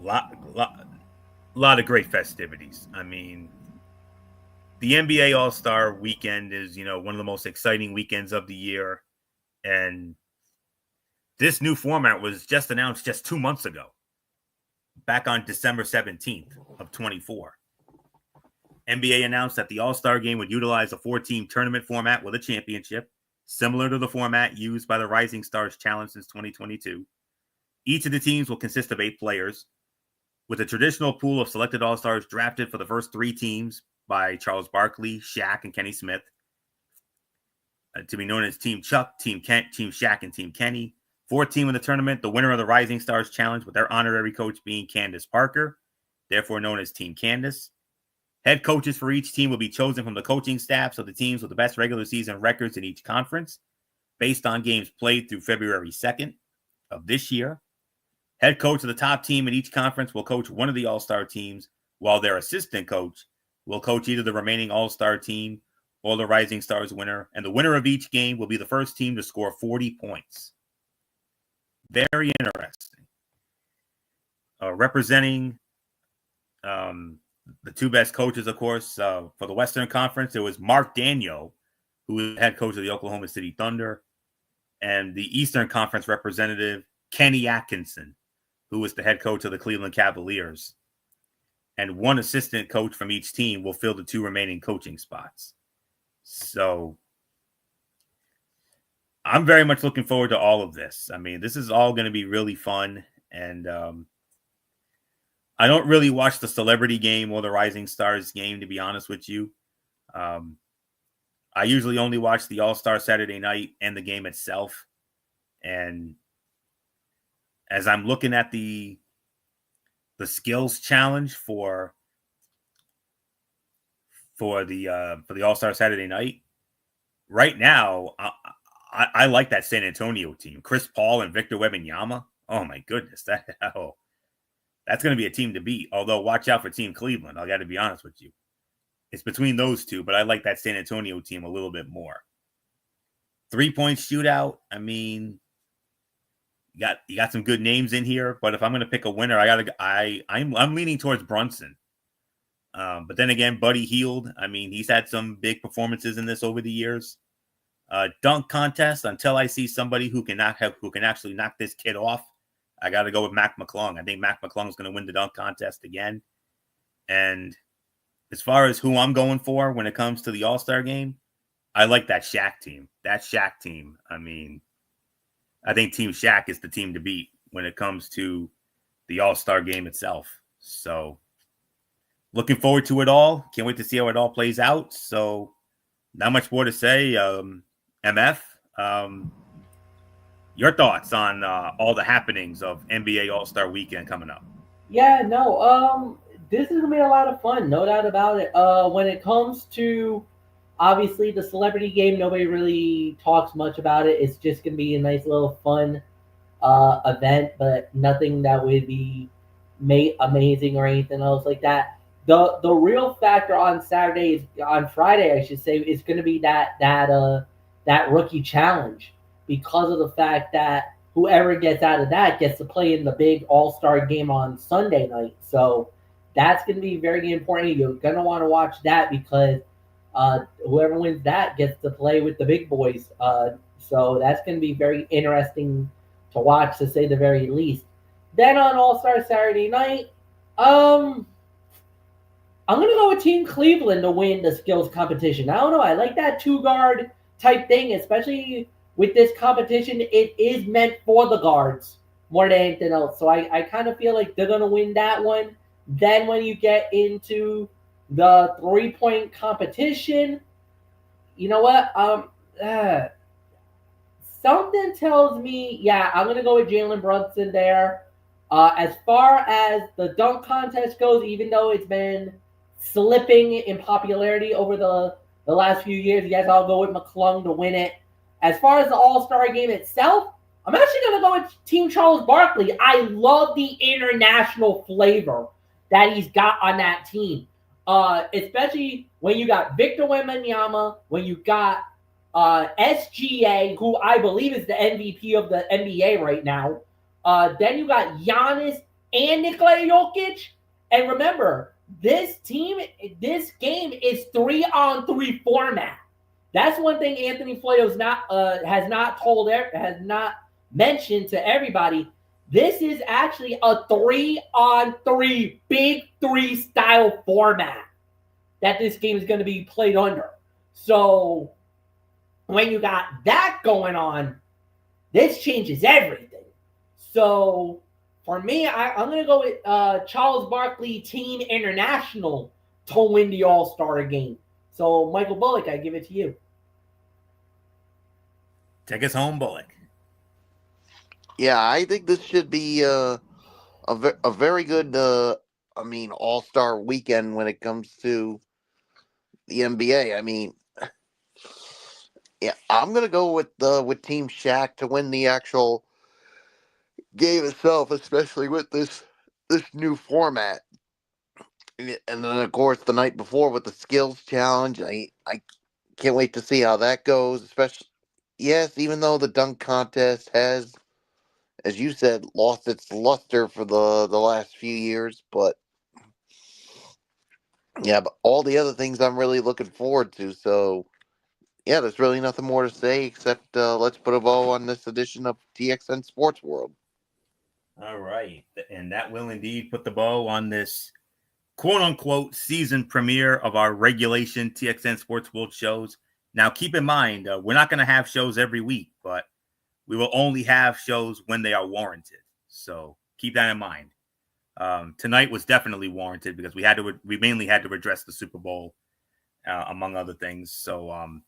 Lot of great festivities. I mean, the NBA All-Star Weekend is, one of the most exciting weekends of the year. And this new format was just announced just 2 months ago, back on December 17th of 24. NBA announced that the All-Star Game would utilize a 4-team tournament format with a championship, similar to the format used by the Rising Stars Challenge since 2022. Each of the teams will consist of 8 players, with a traditional pool of selected All-Stars drafted for the first 3 teams by Charles Barkley, Shaq, and Kenny Smith, to be known as Team Chuck, Team Shaq, and Team Kenny. 4th team in the tournament, the winner of the Rising Stars Challenge, with their honorary coach being Candace Parker, therefore known as Team Candace. Head coaches for each team will be chosen from the coaching staffs of the teams with the best regular season records in each conference, based on games played through February 2nd of this year. Head coach of the top team in each conference will coach one of the All-Star teams, while their assistant coach will coach either the remaining All-Star team or the Rising Stars winner, and the winner of each game will be the first team to score 40 points. Very interesting. Representing the 2 best coaches, of course, for the Western Conference, it was Mark Daniel, who is head coach of the Oklahoma City Thunder, and the Eastern Conference representative, Kenny Atkinson, who is the head coach of the Cleveland Cavaliers. And one assistant coach from each team will fill the 2 remaining coaching spots. So I'm very much looking forward to all of this. I mean, this is all going to be really fun. And I don't really watch the Celebrity Game or the Rising Stars game, to be honest with you. I usually only watch the All-Star Saturday night and the game itself. And as I'm looking at the skills challenge for the All-Star Saturday night, right now, I like that San Antonio team. Chris Paul and Victor Wembanyama. Oh my goodness, that's going to be a team to beat. Although, watch out for Team Cleveland. I got to be honest with you. It's between those two, but I like that San Antonio team a little bit more. 3-point shootout. I mean, you got some good names in here, but if I'm going to pick a winner, I'm leaning towards Brunson. But then again, Buddy Hield. I mean, he's had some big performances in this over the years. Dunk contest. Until I see somebody who can actually knock this kid off, I got to go with Mac McClung. I think Mac McClung is going to win the dunk contest again. And as far as who I'm going for when it comes to the All-Star game, I like that Shaq team. That Shaq team. I mean, I think Team Shaq is the team to beat when it comes to the All-Star game itself. So, looking forward to it all. Can't wait to see how it all plays out. So, not much more to say. MF, your thoughts on all the happenings of NBA All-Star Weekend coming up? Yeah, no, this is gonna be a lot of fun, no doubt about it. When it comes to obviously the Celebrity Game, nobody really talks much about it. It's just gonna be a nice little fun event, but nothing that would be amazing or anything else like that. The real factor on Friday, I should say, is going to be that rookie challenge, because of the fact that whoever gets out of that gets to play in the big All-Star game on Sunday night. So that's going to be very important. You're going to want to watch that, because whoever wins that gets to play with the big boys. So that's going to be very interesting to watch, to say the very least. Then on All-Star Saturday night, I'm going to go with Team Cleveland to win the skills competition. I don't know. I like that 2-guard type thing, especially with this competition. It is meant for the guards more than anything else. So I kind of feel like they're going to win that one. Then when you get into the 3-point competition, you know what? Something tells me, yeah, I'm going to go with Jalen Brunson there. As far as the dunk contest goes, even though it's been slipping in popularity over the last few years, yes, I'll go with McClung to win it. As far as the All-Star game itself, I'm actually going to go with Team Charles Barkley. I love the international flavor that he's got on that team, especially when you got Victor Wembanyama, when you got SGA, who I believe is the MVP of the NBA right now. Then you got Giannis and Nikola Jokic. And remember, this game is 3-on-3 format. That's one thing Anthony Flato has not mentioned to everybody. This is actually a 3-on-3 big 3 style format that this game is going to be played under. So when you got that going on, this changes everything. So for me, I'm going to go with Charles Barkley Team International to win the All-Star game. So, Michael Bullock, I give it to you. Take us home, Bullock. Yeah, I think this should be a very good, All-Star weekend when it comes to the NBA. I mean, yeah, I'm gonna go with Team Shaq to win the actual game itself, especially with this new format. And then, of course, the night before with the skills challenge, I can't wait to see how that goes. Especially, yes, even though the dunk contest has, as you said, lost its luster for the last few years, but yeah, but all the other things I'm really looking forward to. So yeah, there's really nothing more to say except let's put a bow on this edition of TXN Sports World. All right. And that will indeed put the bow on this quote-unquote season premiere of our regulation TXN Sports World shows. Now, keep in mind, we're not going to have shows every week, but we will only have shows when they are warranted. So keep that in mind. Tonight was definitely warranted because we mainly had to address the Super Bowl, among other things. So I'm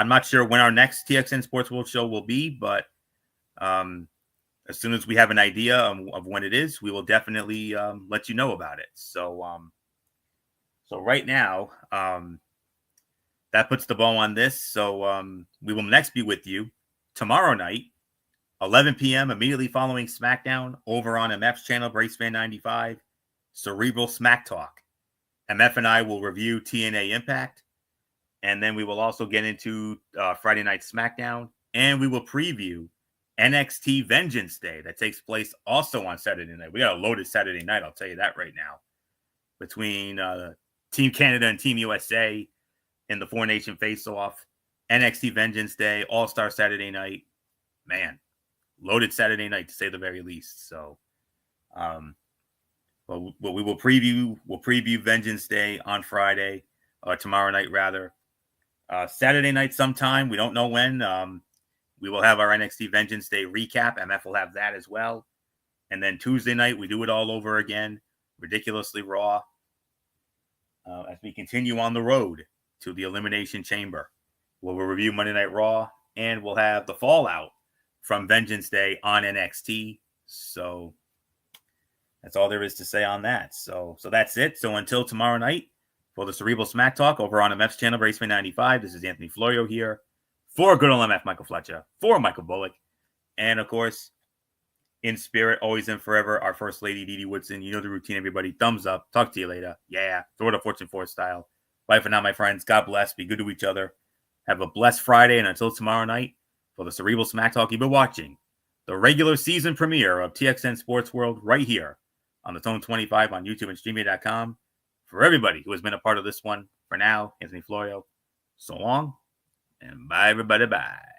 not sure when our next TXN Sports World show will be, but as soon as we have an idea of when it is, we will definitely let you know about it. So right now, that puts the bow on this. So we will next be with you tomorrow night, 11 p.m., immediately following SmackDown over on MF's channel, BraceFan 95, Cerebral Smack Talk. MF and I will review TNA Impact, and then we will also get into Friday Night SmackDown, and we will preview NXT Vengeance Day that takes place also on Saturday night. We got a loaded Saturday night, I'll tell you that right now, between Team Canada and Team USA in the Four Nation Face-Off, NXT Vengeance Day, All-Star Saturday night. Man, loaded Saturday night to say the very least. So, but we will preview Vengeance Day on Friday, or tomorrow night rather. Saturday night sometime, we don't know when. We will have our NXT Vengeance Day recap. MF will have that as well. And then Tuesday night, we do it all over again. Ridiculously Raw. As we continue on the road to the Elimination Chamber. We'll review Monday Night Raw. And we'll have the fallout from Vengeance Day on NXT. So that's all there is to say on that. So that's it. So until tomorrow night, for the Cerebral Smack Talk over on MF's channel, BraceFan 95, this is Anthony Florio here. For good old MF, Michael Fletcher. For Michael Bullock. And, of course, in spirit, always and forever, our First Lady, Dee Dee Woodson. You know the routine, everybody. Thumbs up. Talk to you later. Yeah. Throw it a Fortune 4 style. Bye for now, my friends. God bless. Be good to each other. Have a blessed Friday. And until tomorrow night, for the Cerebral Smack Talk, you've been watching the regular season premiere of TXN Sports World right here on the Tone 25 on YouTube and Streamia.com. For everybody who has been a part of this one, for now, Anthony Florio, so long. And bye, everybody. Bye.